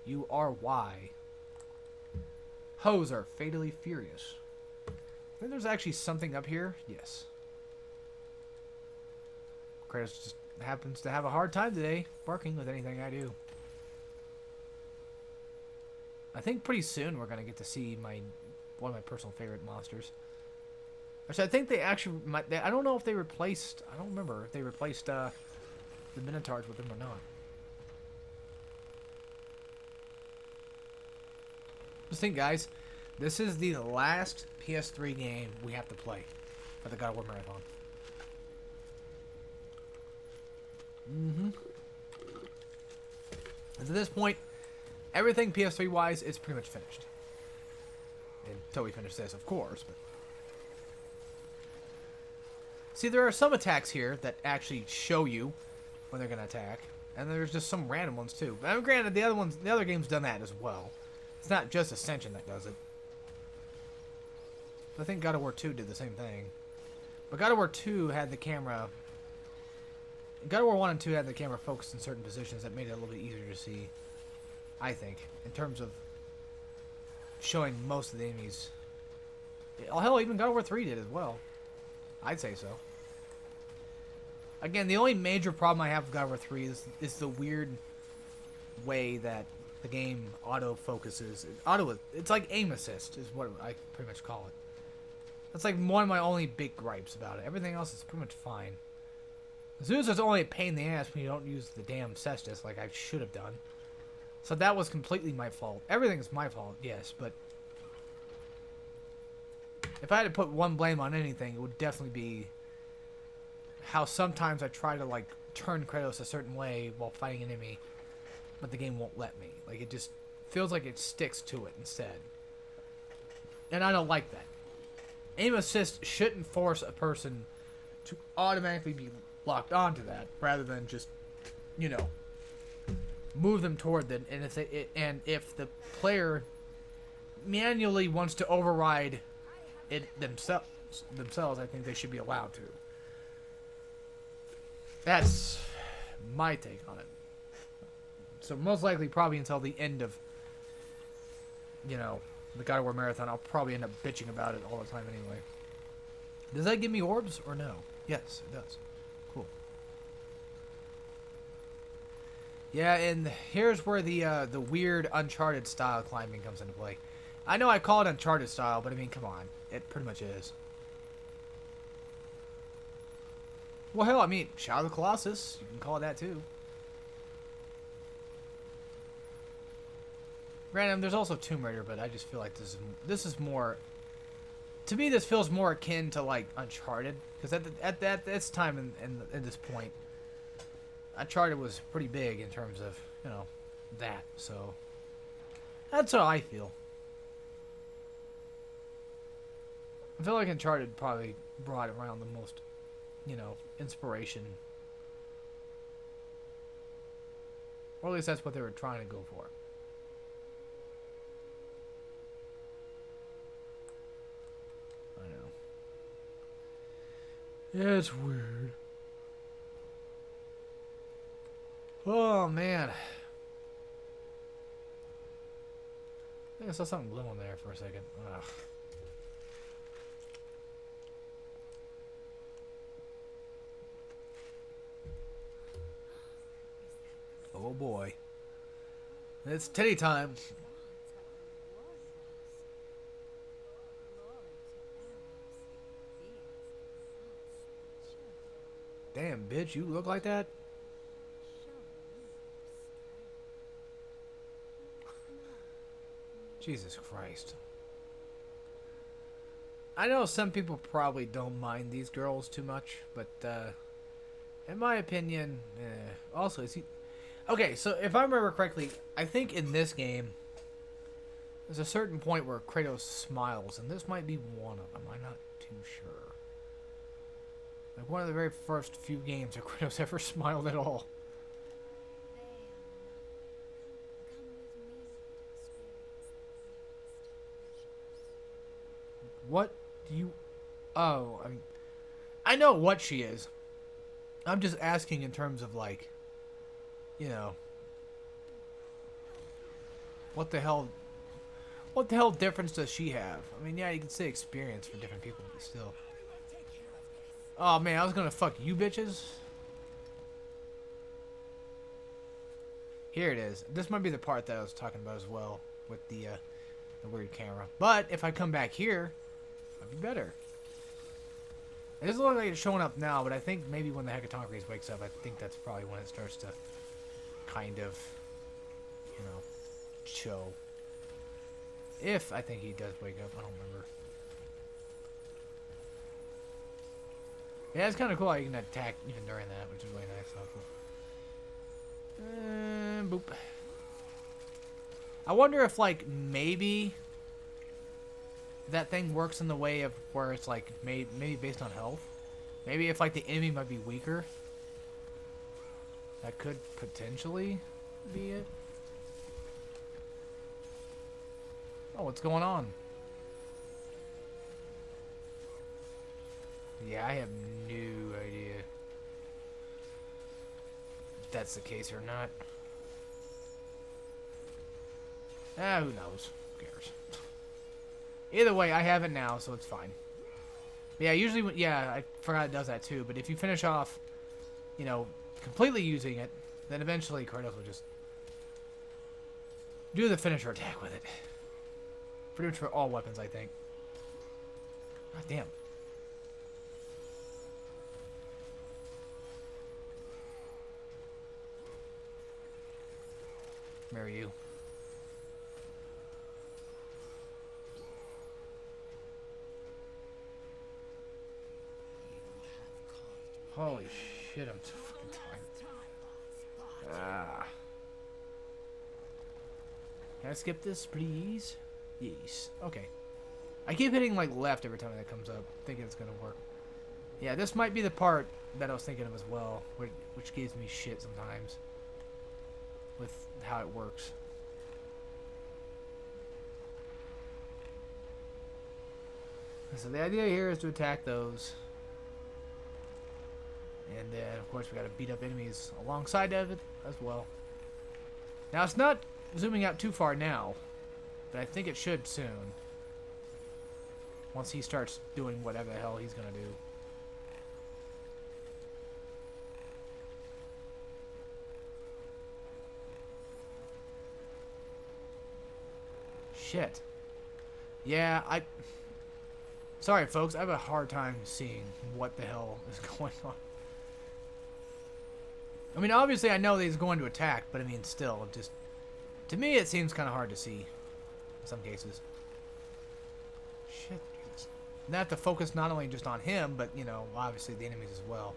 Fury. Hoes are fatally furious. I think there's actually something up here. Yes. Kratos just happens to have a hard time today barking with anything I do. I think pretty soon we're gonna get to see one of my personal favorite monsters. Actually, I think they actually I don't know if they replaced. I don't remember if they replaced the Minotaurs with them or not. Just think, guys, this is the last PS3 game we have to play for the God of War Marathon. And at this point, everything PS3 wise is pretty much finished. Until we finish this, of course. But see, there are some attacks here that actually show you when they're gonna attack, and there's just some random ones too. But granted, the other game's done that as well. It's not just Ascension that does it. I think God of War 2 did the same thing. But God of War 2 had the camera. God of War 1 and 2 had the camera focused in certain positions that made it a little bit easier to see, I think, in terms of showing most of the enemies. Oh, hell, even God of War 3 did as well. I'd say so. Again, the only major problem I have with God of War 3 is the weird way that the game auto-focuses. It's like aim assist is what I pretty much call it. That's like one of my only big gripes about it. Everything else is pretty much fine. Zeus is only a pain in the ass when you don't use the damn cestus like I should have done. So that was completely my fault. Everything is my fault, yes, but if I had to put one blame on anything, it would definitely be how sometimes I try to like turn Kratos a certain way while fighting an enemy, but the game won't let me. Like, it just feels like it sticks to it instead. And I don't like that. Aim assist shouldn't force a person to automatically be locked onto that, rather than just, you know, move them toward them. And if the player manually wants to override it themselves, I think they should be allowed to. That's my take on it. So most likely, probably until the end of, you know, the God of War Marathon, I'll probably end up bitching about it all the time anyway. Does that give me orbs or no? Yes, it does. Cool. Yeah, and here's where the weird Uncharted style climbing comes into play. I know I call it Uncharted style, but I mean, come on. It pretty much is. Well, hell, I mean, Shadow of the Colossus. You can call it that too. Random. There's also Tomb Raider, but I just feel like this is more. To me, this feels more akin to like Uncharted, because at this time in this point, Uncharted was pretty big in terms of, you know, that. So that's how I feel. I feel like Uncharted probably brought around the most, you know, inspiration. Or at least that's what they were trying to go for. I know. Yeah, it's weird. Oh, man. I think I saw something glowing there for a second. Ugh. Oh boy. It's titty time. Damn, bitch, you look like that? Jesus Christ. I know some people probably don't mind these girls too much, but in my opinion, also, is he... Okay, so if I remember correctly, I think in this game, there's a certain point where Kratos smiles, and this might be one of them. I'm not too sure. Like one of the very first few games that Kratos ever smiled at all. What do you... Oh, I know what she is. I'm just asking in terms of, like, you know, what the hell difference does she have? I mean, yeah, you can say experience for different people, but still. Oh, man, I was gonna fuck you bitches. Here it is. This might be the part that I was talking about as well, with the weird camera. But if I come back here, it'll be better. It doesn't look like it's showing up now, but I think maybe when the Hecatonchires wakes up, I think that's probably when it starts to kind of, you know, show. If I think he does wake up, I don't remember. Yeah, it's kind of cool how you can attack even during that, which is really nice. Boop. I wonder if, like, maybe that thing works in the way of where it's, like, maybe based on health. Maybe if, like, the enemy might be weaker. That could potentially be it. Oh, what's going on? Yeah, I have no idea if that's the case or not. Who knows? Who cares? Either way, I have it now, so it's fine. Yeah, usually, yeah, I forgot it does that too, but if you finish off, you know, completely using it, then eventually Kratos will just do the finisher attack with it. Pretty much for all weapons, I think. God damn. Marry you. Holy shit, I'm so fucking tired. Ah. Can I skip this? Pretty easy? Yes. Okay. I keep hitting like left every time that comes up, thinking it's gonna work. Yeah, this might be the part that I was thinking of as well, which gives me shit sometimes with how it works. So the idea here is to attack those. And then, of course, we gotta beat up enemies alongside of it as well. Now, it's not zooming out too far now, but I think it should soon. Once he starts doing whatever the hell he's gonna do. Shit. Yeah, sorry, folks. I have a hard time seeing what the hell is going on. I mean, obviously I know that he's going to attack, but I mean, still, just... To me, it seems kind of hard to see. In some cases. Shit. And I have to focus not only just on him, but, you know, obviously the enemies as well.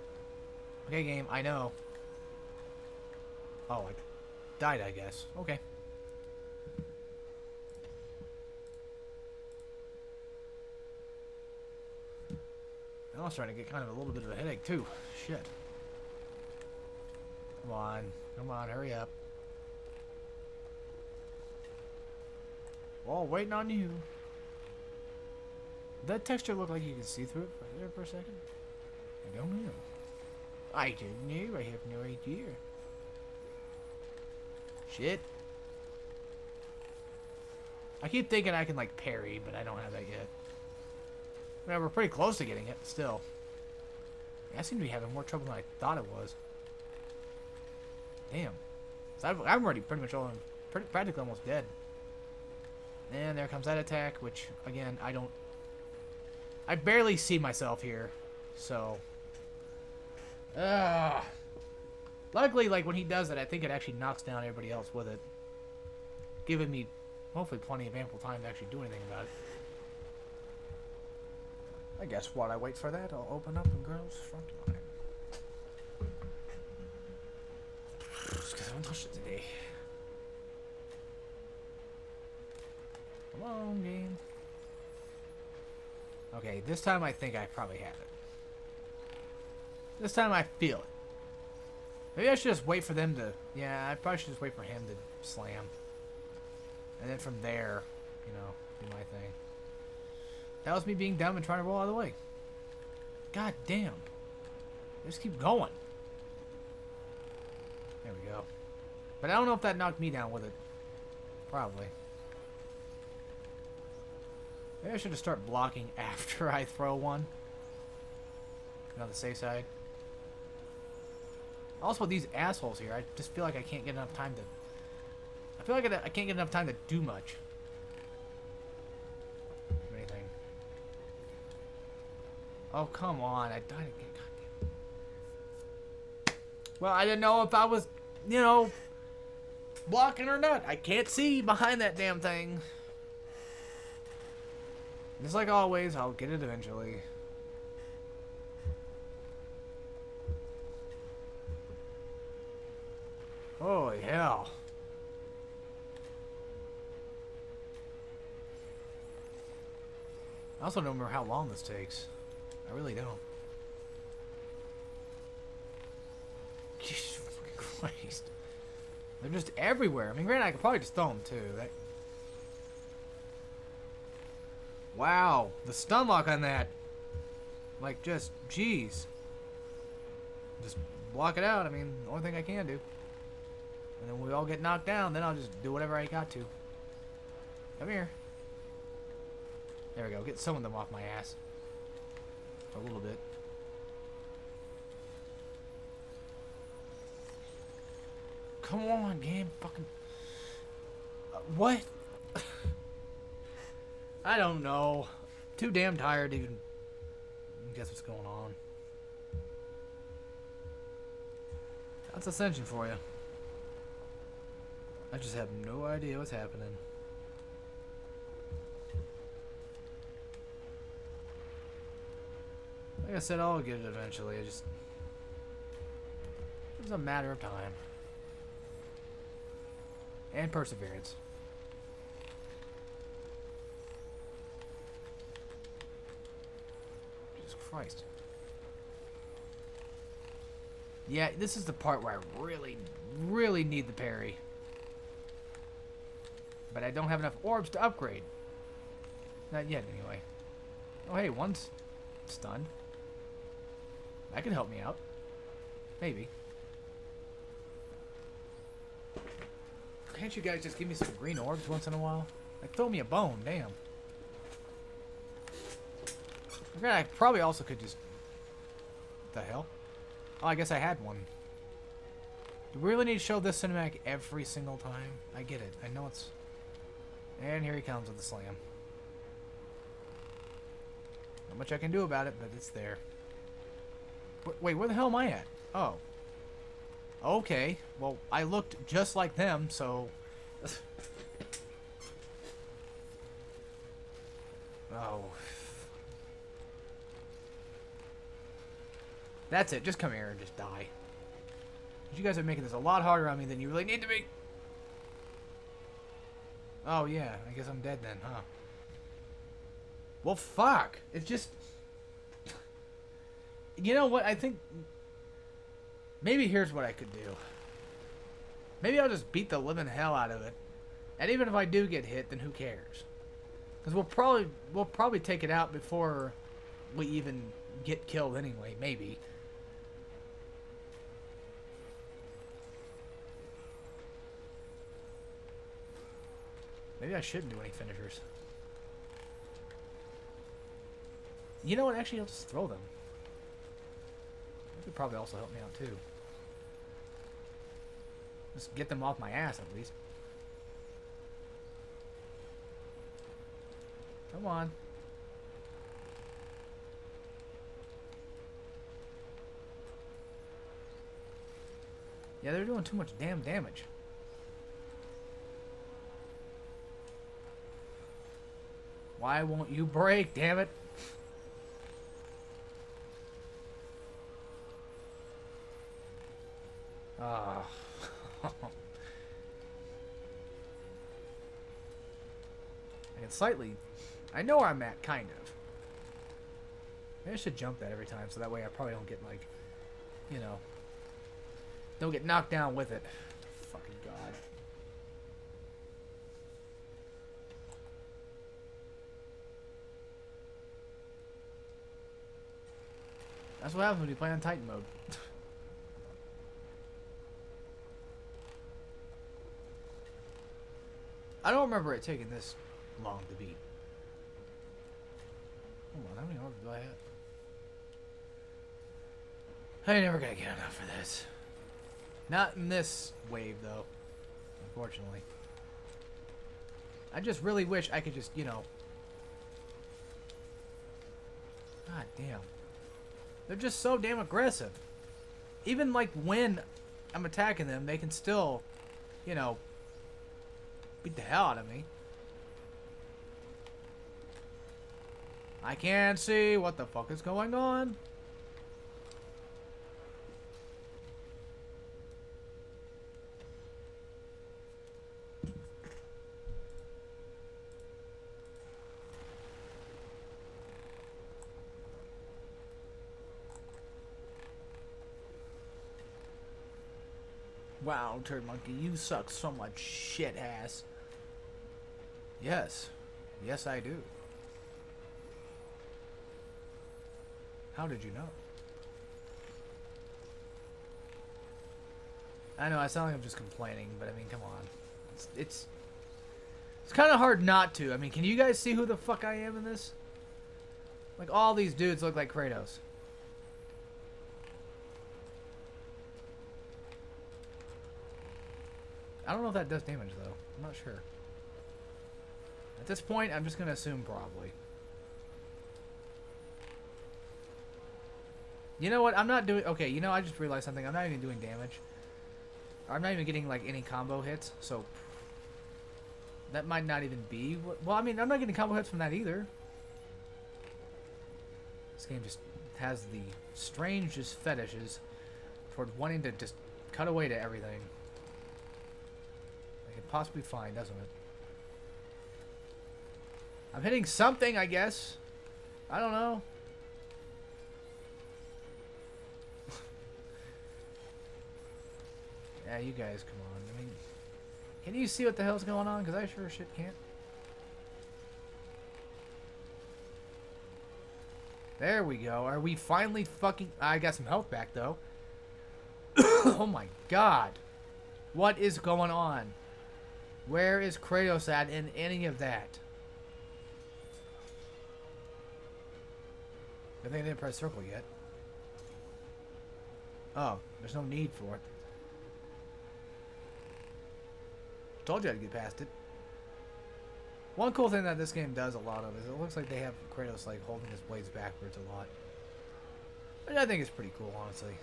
Okay, game, I know. Oh, I died, I guess. Okay. I was starting to get kind of a little bit of a headache, too. Shit. Come on. Come on, hurry up. Oh, waiting on you. Did that texture look like you could see through it right there for a second? I don't know. I don't know. I have no idea. Shit. I keep thinking I can, like, parry, but I don't have that yet. Well, we're pretty close to getting it, still. Yeah, I seem to be having more trouble than I thought it was. Damn. So I'm already pretty much practically almost dead. And there comes that attack, which, again, I barely see myself here, so... Ugh. Luckily, like, when he does it, I think it actually knocks down everybody else with it. Giving me, hopefully, plenty of ample time to actually do anything about it. I guess while I wait for that, I'll open up a girl's front line. Just because I haven't touched it today. Come on, game. Okay, this time I think I probably have it. This time I feel it. Maybe I should just wait for them to... Yeah, I probably should just wait for him to slam. And then from there, you know, do my thing. That was me being dumb and trying to roll out of the way. God damn. Just keep going. There we go. But I don't know if that knocked me down with it. Probably. Maybe I should just start blocking after I throw one. On the safe side. Also, these assholes here, I just feel like I can't get enough time to... I feel like I can't get enough time to do much. Anything. Oh, come on. I died again. Goddamn. Well, I didn't know if I was, you know, blocking or not. I can't see behind that damn thing. Just like always, I'll get it eventually. Holy hell. I also don't remember how long this takes. I really don't. Jesus Christ. They're just everywhere. I mean, granted, I could probably just throw them too. That... Wow. The stun lock on that. Like, just, jeez. Just block it out. I mean, the only thing I can do. And then when we all get knocked down, then I'll just do whatever I got to. Come here. There we go. Get some of them off my ass. For a little bit. Come on, game. Fucking... what? I don't know. Too damn tired to even guess what's going on. That's Ascension for you. I just have no idea what's happening. Like I said, I'll get it eventually. It's a matter of time. And perseverance. Jesus Christ. Yeah, this is the part where I really, really need the parry. But I don't have enough orbs to upgrade. Not yet, anyway. Oh, hey, one's stunned. That could help me out. Maybe. Can't you guys just give me some green orbs once in a while? Like, throw me a bone, damn. Okay, I probably also could just... What the hell? Oh, I guess I had one. Do we really need to show this cinematic every single time? I get it. I know it's... And here he comes with the slam. Not much I can do about it, but it's there. Wait, where the hell am I at? Oh. Okay. Well, I looked just like them, so... oh. That's it. Just come here and just die. You guys are making this a lot harder on me than you really need to be. Oh, yeah. I guess I'm dead then, huh? Well, fuck. It's just... You know what? I think... Maybe here's what I could do. Maybe I'll just beat the living hell out of it. And even if I do get hit, then who cares? Because we'll probably take it out before we even get killed anyway. Maybe. Maybe I shouldn't do any finishers. You know what? Actually, I'll just throw them. That could probably also help me out, too. Just get them off my ass, at least. Come on. Yeah, they're doing too much damn damage. Why won't you break, damn it? Ah. I can slightly... I know where I'm at, kind of. Maybe I should jump that every time, so that way I probably don't get, like... You know... Don't get knocked down with it. Fucking God. That's what happens when you play on Titan mode. I don't remember it taking this long to beat. Hold on, how many orbs do I have? I ain't never gonna get enough for this. Not in this wave, though. Unfortunately. I just really wish I could just, you know... God damn. They're just so damn aggressive. Even, like, when I'm attacking them, they can still, you know, beat the hell out of me. I can't see what the fuck is going on. Wow, Turd Monkey, you suck so much shit ass. Yes. Yes, I do. How did you know? I know, I sound like I'm just complaining, but I mean, come on. It's kind of hard not to. I mean, can you guys see who the fuck I am in this? Like, all these dudes look like Kratos. I don't know if that does damage, though. I'm not sure. At this point, I'm just going to assume probably. You know what? I'm not doing... Okay, you know, I just realized something. I'm not even doing damage. I'm not even getting, like, any combo hits, so... That might not even be... Well, I mean, I'm not getting combo hits from that either. This game just has the strangest fetishes toward wanting to just cut away to everything. I could possibly find, doesn't it? I'm hitting something, I guess. I don't know. Yeah, you guys, come on. I mean, can you see what the hell's going on? Because I sure shit can't. There we go. Are we finally fucking... I got some health back, though. Oh my god. What is going on? Where is Kratos at in any of that? I think I didn't press circle yet. Oh, there's no need for it. Told you I'd get past it. One cool thing that this game does a lot of is it looks like they have Kratos like holding his blades backwards a lot. Which I think is pretty cool, honestly.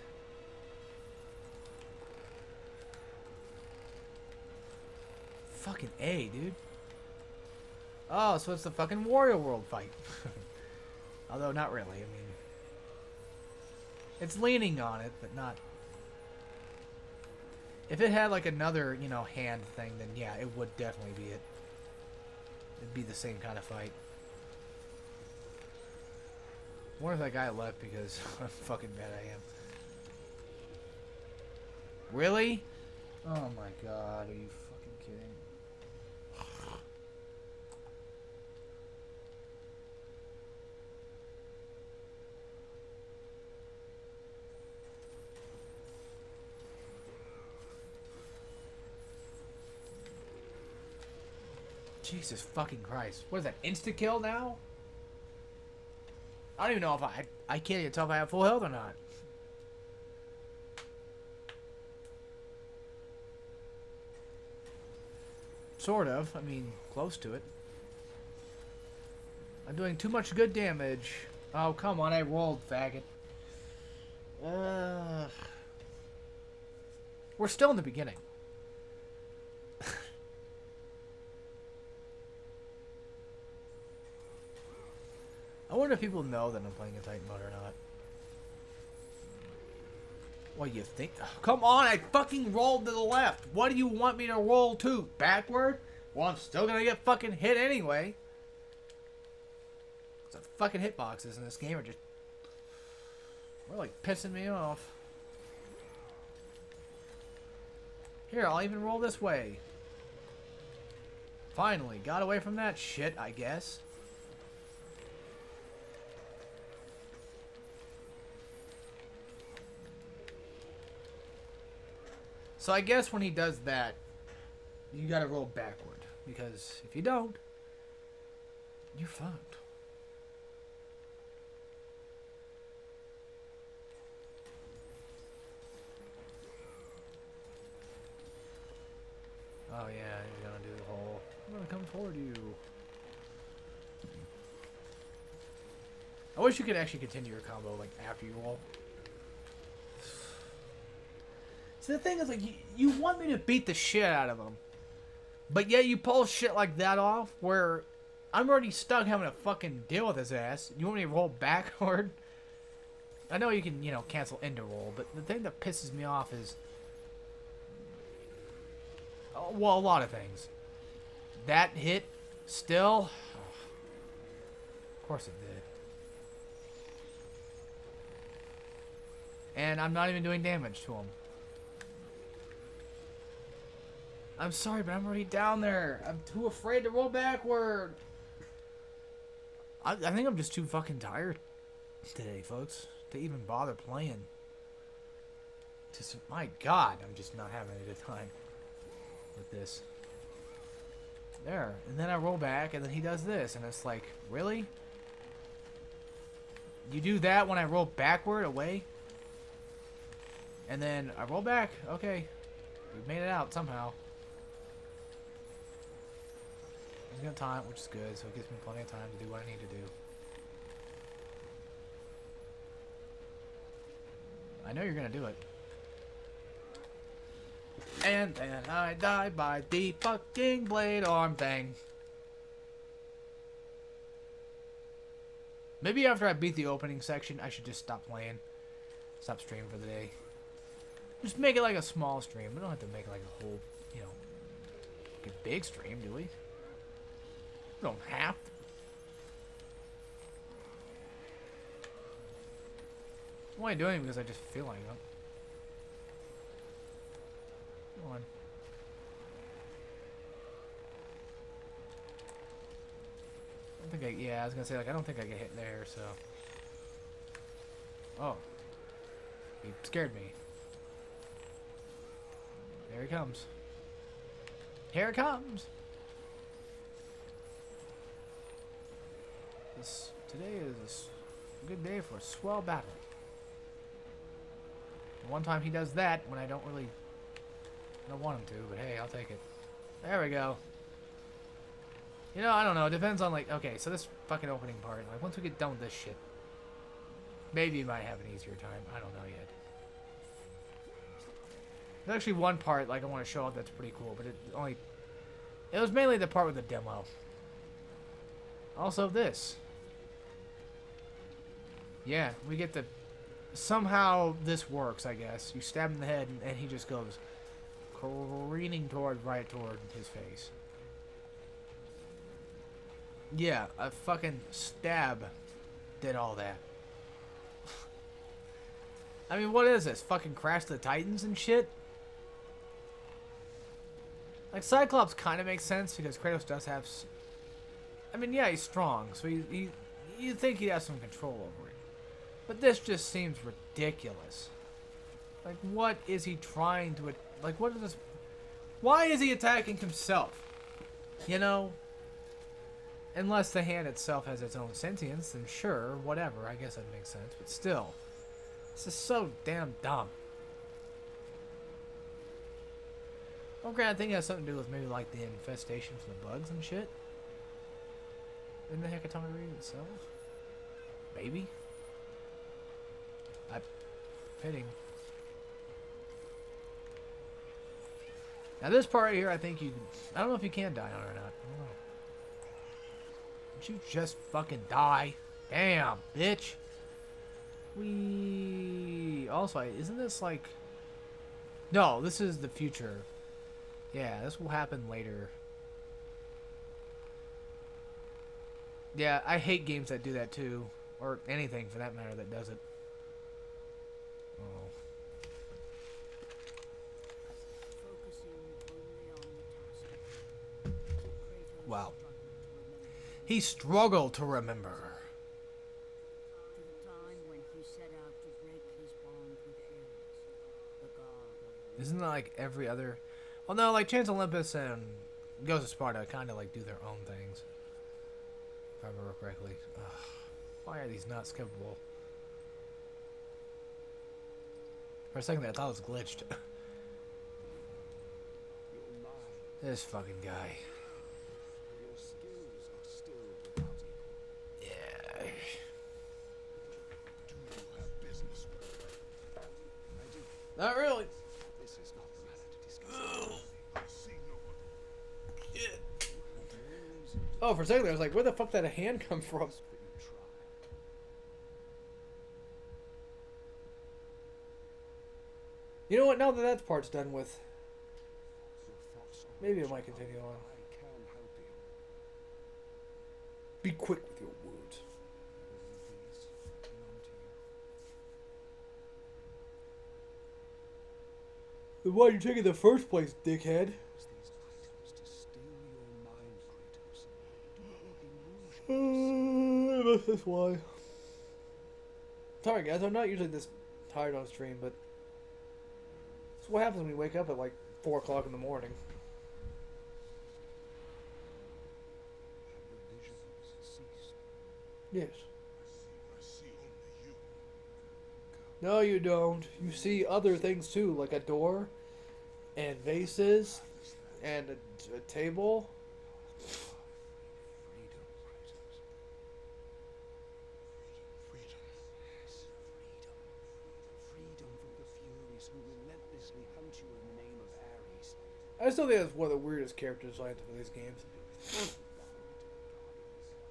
Fucking A, dude. Oh, so it's the fucking Wario World fight. Although not really, I mean... It's leaning on it, but not... If it had like another, you know, hand thing, then yeah, it would definitely be it. It'd be the same kind of fight. I wonder if that guy left because how fucking bad I am. Really? Oh my god, are you fucking kidding? Jesus fucking Christ. What is that, insta-kill now? I don't even know if I can't even tell if I have full health or not. Sort of. I mean, close to it. I'm doing too much good damage. Oh, come on. I rolled, faggot. We're still in the beginning. I wonder if people know that I'm playing a Titan mode or not. What do you think? Come on, I fucking rolled to the left. What do you want me to roll to? Backward? Well, I'm still gonna get fucking hit anyway. The fucking hitboxes in this game are just... They're like pissing me off. Here, I'll even roll this way. Finally, got away from that shit, I guess. So I guess when he does that, you gotta roll backward. Because if you don't, you're fucked. Oh yeah, he's gonna do the whole, I'm gonna come toward you. I wish you could actually continue your combo like after you roll. So the thing is, like, you want me to beat the shit out of him, but yet you pull shit like that off where I'm already stuck having to fucking deal with his ass. You want me to roll backward? I know you can, you know, cancel into roll, but the thing that pisses me off is, well, a lot of things. That hit, still, of course it did. And I'm not even doing damage to him. I'm sorry, but I'm already down there. I'm too afraid to roll backward. I think I'm just too fucking tired today, folks, to even bother playing. Just, my God, I'm just not having a good time with this. There. And then I roll back, and then he does this, and it's like, really? You do that when I roll backward away? And then I roll back. Okay. We've made it out somehow. He's gonna taunt, which is good, so it gives me plenty of time to do what I need to do. I know you're gonna do it. And then I die by the fucking blade arm thing. Maybe after I beat the opening section, I should just stop playing. Stop streaming for the day. Just make it like a small stream. We don't have to make like a whole, you know, like a big stream, do we? We don't have to. I'm only doing it because I just feel like it. Come on. I don't think I, yeah, I was gonna say, like, I don't think I get hit there, so. Oh. He scared me. There he comes. Here it comes! Today is a good day for a swell battle. One time he does that when I don't want him to, but hey, I'll take it. There we go. You know, I don't know. It depends on, like, okay, so this fucking opening part, like, once we get done with this shit, maybe you might have an easier time. I don't know yet. There's actually one part, like, I want to show off that's pretty cool, but it was mainly the part with the demo. Also this. Yeah, we get the... Somehow this works, I guess. You stab him in the head, and he just goes careening right toward his face. Yeah, a fucking stab did all that. I mean, what is this? Fucking Crash the Titans and shit? Like, Cyclops kind of makes sense, because Kratos does have... I mean, yeah, he's strong, so you'd think he'd have some control over it. But this just seems ridiculous. Like, what is he trying to... Like, what is this... Why is he attacking himself? You know? Unless the hand itself has its own sentience, then sure, whatever, I guess that makes sense. But still, this is so damn dumb. Well, granted, I think it has something to do with maybe, like, the infestation from the bugs and shit. In the Hecatomb itself? Maybe? Fitting. Now this part right here, I think you... I don't know if you can die on it or not. I don't know. Did you just fucking die? Damn, bitch. Also, isn't this like... No, this is the future. Yeah, this will happen later. Yeah, I hate games that do that too. Or anything, for that matter, that does it. Oh. Wow. He struggled to remember. Isn't that like every other... Well, no, like Chance Olympus and Ghost of Sparta kind of like do their own things. If I remember correctly. Ugh. Why are these not skippable? For a second there, I thought it was glitched. This fucking guy. Yeah. Not really. Oh, for a second there, I was like, where the fuck did a hand come from? You know what? Now that that part's done with, maybe I might continue on. Be quick with your words. Then why'd you take it in the first place, dickhead? That's why. Sorry guys, I'm not usually this tired on stream, but that's what happens when you wake up at like 4 o'clock in the morning. Yes. No, you don't. You see other things too, like a door, and vases, and a table. I still think that's one of the weirdest character designs for these games.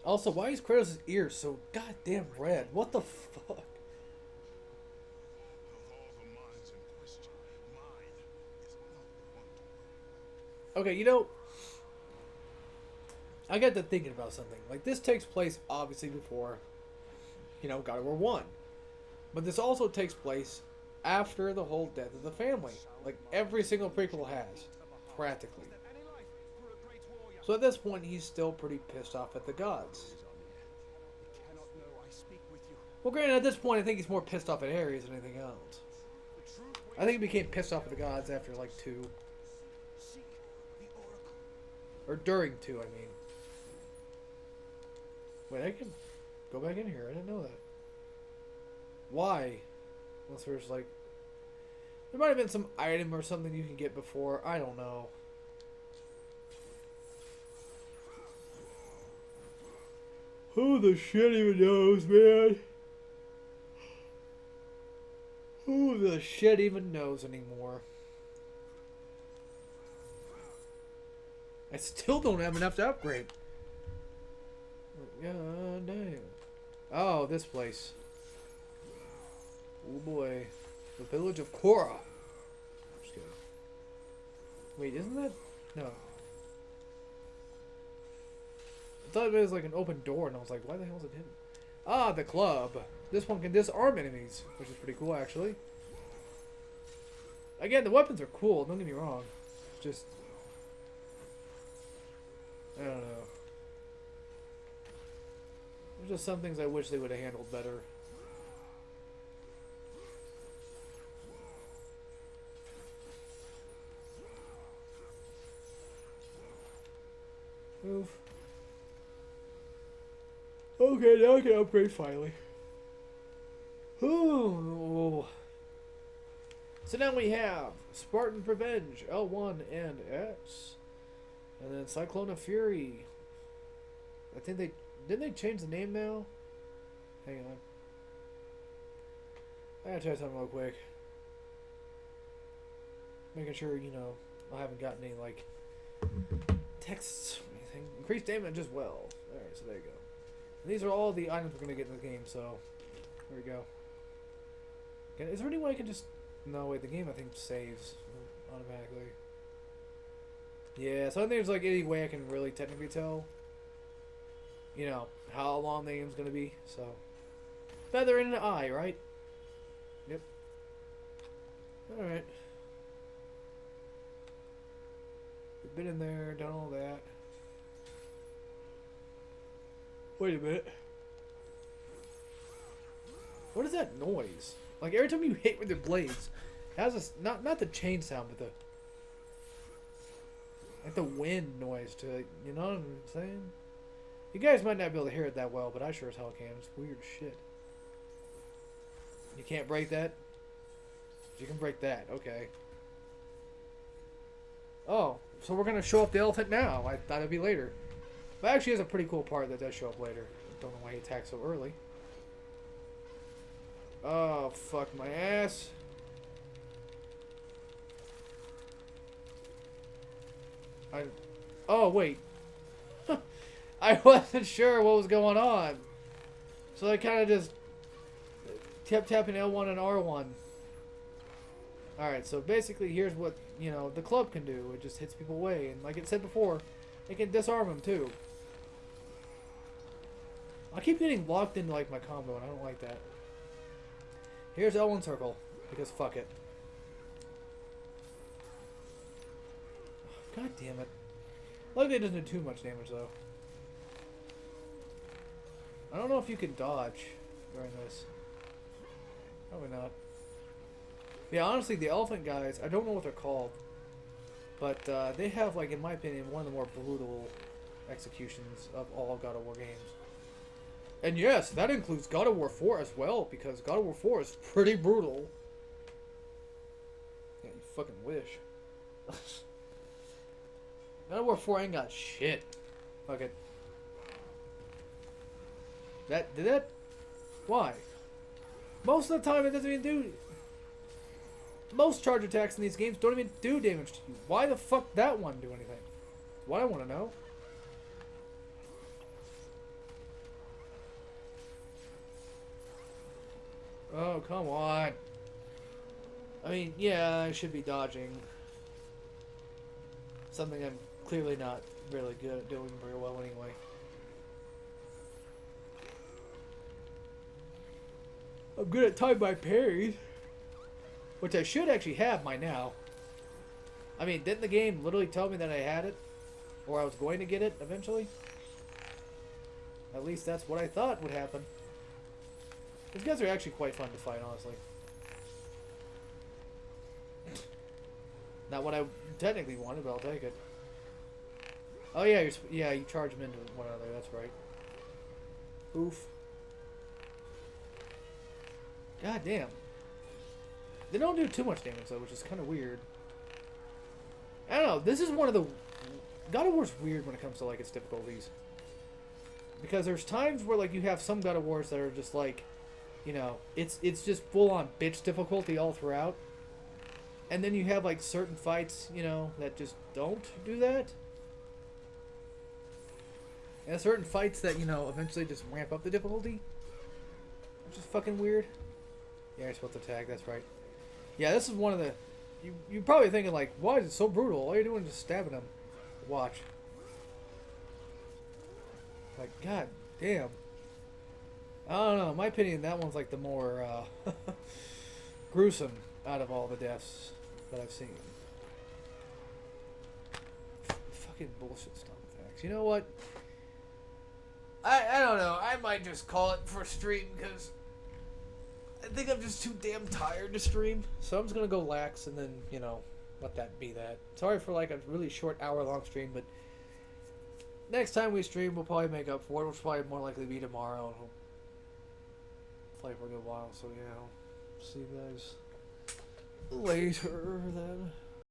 Also, why is Kratos' ears so goddamn red? What the fuck? Okay, you know, I got to thinking about something. Like, this takes place, obviously, before, you know, God of War 1. But this also takes place after the whole death of the family. Like, every single prequel has. Practically. So at this point, he's still pretty pissed off at the gods. Well, granted, at this point, I think he's more pissed off at Ares than anything else. I think he became pissed off at the gods after, like, 2. Or during 2, I mean. Wait, I can go back in here. I didn't know that. Why? Unless there's, like... There might have been some item or something you can get before. I don't know. Who the shit even knows, man? Who the shit even knows anymore? I still don't have enough to upgrade. God damn. Oh, this place. Oh boy. The village of Korra. Just kidding. Wait, isn't that... No. I thought it was like an open door, and I was like, why the hell is it hidden? Ah, the club. This one can disarm enemies, which is pretty cool, actually. Again, the weapons are cool, don't get me wrong. It's just... I don't know. There's just some things I wish they would have handled better. Move. Okay, now I can upgrade finally. Ooh. So now we have Spartan Revenge, L1 and S. And then Cyclone of Fury. I think they... Didn't they change the name now? Hang on. I gotta try something real quick. Making sure, you know, I haven't gotten any, like, texts or anything. Increased damage as well. Alright, so there you go. And these are all the items we're going to get in the game, so there we go. Is there any way I can just... No, wait, the game I think saves automatically. Yeah, so I don't think there's like any way I can really technically tell, you know, how long the game's going to be, so... Feather in an eye, right? Yep. Alright. We've been in there, done all that. Wait a minute. What is that noise? Like every time you hit with your blades, it has this not the chain sound, but the like the wind noise to it. You know what I'm saying? You guys might not be able to hear it that well, but I sure as hell can. It's weird as shit. You can't break that? You can break that. Okay. Oh, so we're gonna show up the elephant now. I thought it'd be later. But actually, it's a pretty cool part that does show up later. Don't know why he attacked so early. Oh, fuck my ass. Oh, wait. I wasn't sure what was going on. So I kind of just kept tapping L1 and R1. Alright, so basically here's what, you know, the club can do. It just hits people away. And like it said before, it can disarm them too. I keep getting locked into like my combo and I don't like that. Here's L1 circle, because fuck it. God damn it. Luckily it doesn't do too much damage though. I don't know if you can dodge during this. Probably not. Yeah, honestly, the elephant guys, I don't know what they're called. But they have, like, in my opinion, one of the more brutal executions of all God of War games. And yes, that includes God of War 4 as well, because God of War 4 is pretty brutal. Yeah, you fucking wish. God of War 4 ain't got shit. Fuck it. Did that? Why? Most of the time it doesn't even do... Most charge attacks in these games don't even do damage to you. Why the fuck that one do anything? What I want to know. Oh, come on. I mean, yeah, I should be dodging. Something I'm clearly not really good at doing very well anyway. I'm good at time by parries. Which I should actually have by now. I mean, didn't the game literally tell me that I had it? Or I was going to get it eventually? At least that's what I thought would happen. These guys are actually quite fun to fight, honestly. Not what I technically wanted, but I'll take it. Oh yeah, you charge them into one another, that's right. Oof. God damn. They don't do too much damage though, which is kind of weird. I don't know, this is one of the... God of War's weird when it comes to like its difficulties. Because there's times where like you have some God of Wars that are just like, you know, it's just full on bitch difficulty all throughout. And then you have like certain fights, you know, that just don't do that. And certain fights that, you know, eventually just ramp up the difficulty. Which is fucking weird. Yeah, you're supposed to tag, that's right. Yeah, this is one of the... You're probably thinking like, why is it so brutal? All you're doing is just stabbing them. Watch. Like, god damn. I don't know, in my opinion, that one's like the more gruesome out of all the deaths that I've seen. Fucking bullshit stomp attacks. You know what? I don't know. I might just call it for stream because I think I'm just too damn tired to stream. So I'm just going to go lax and then, you know, let that be that. Sorry for like a really short hour-long stream, but next time we stream, we'll probably make up for it, which will probably more likely be tomorrow. And we'll play for a good while, so yeah, I'll see you guys later then.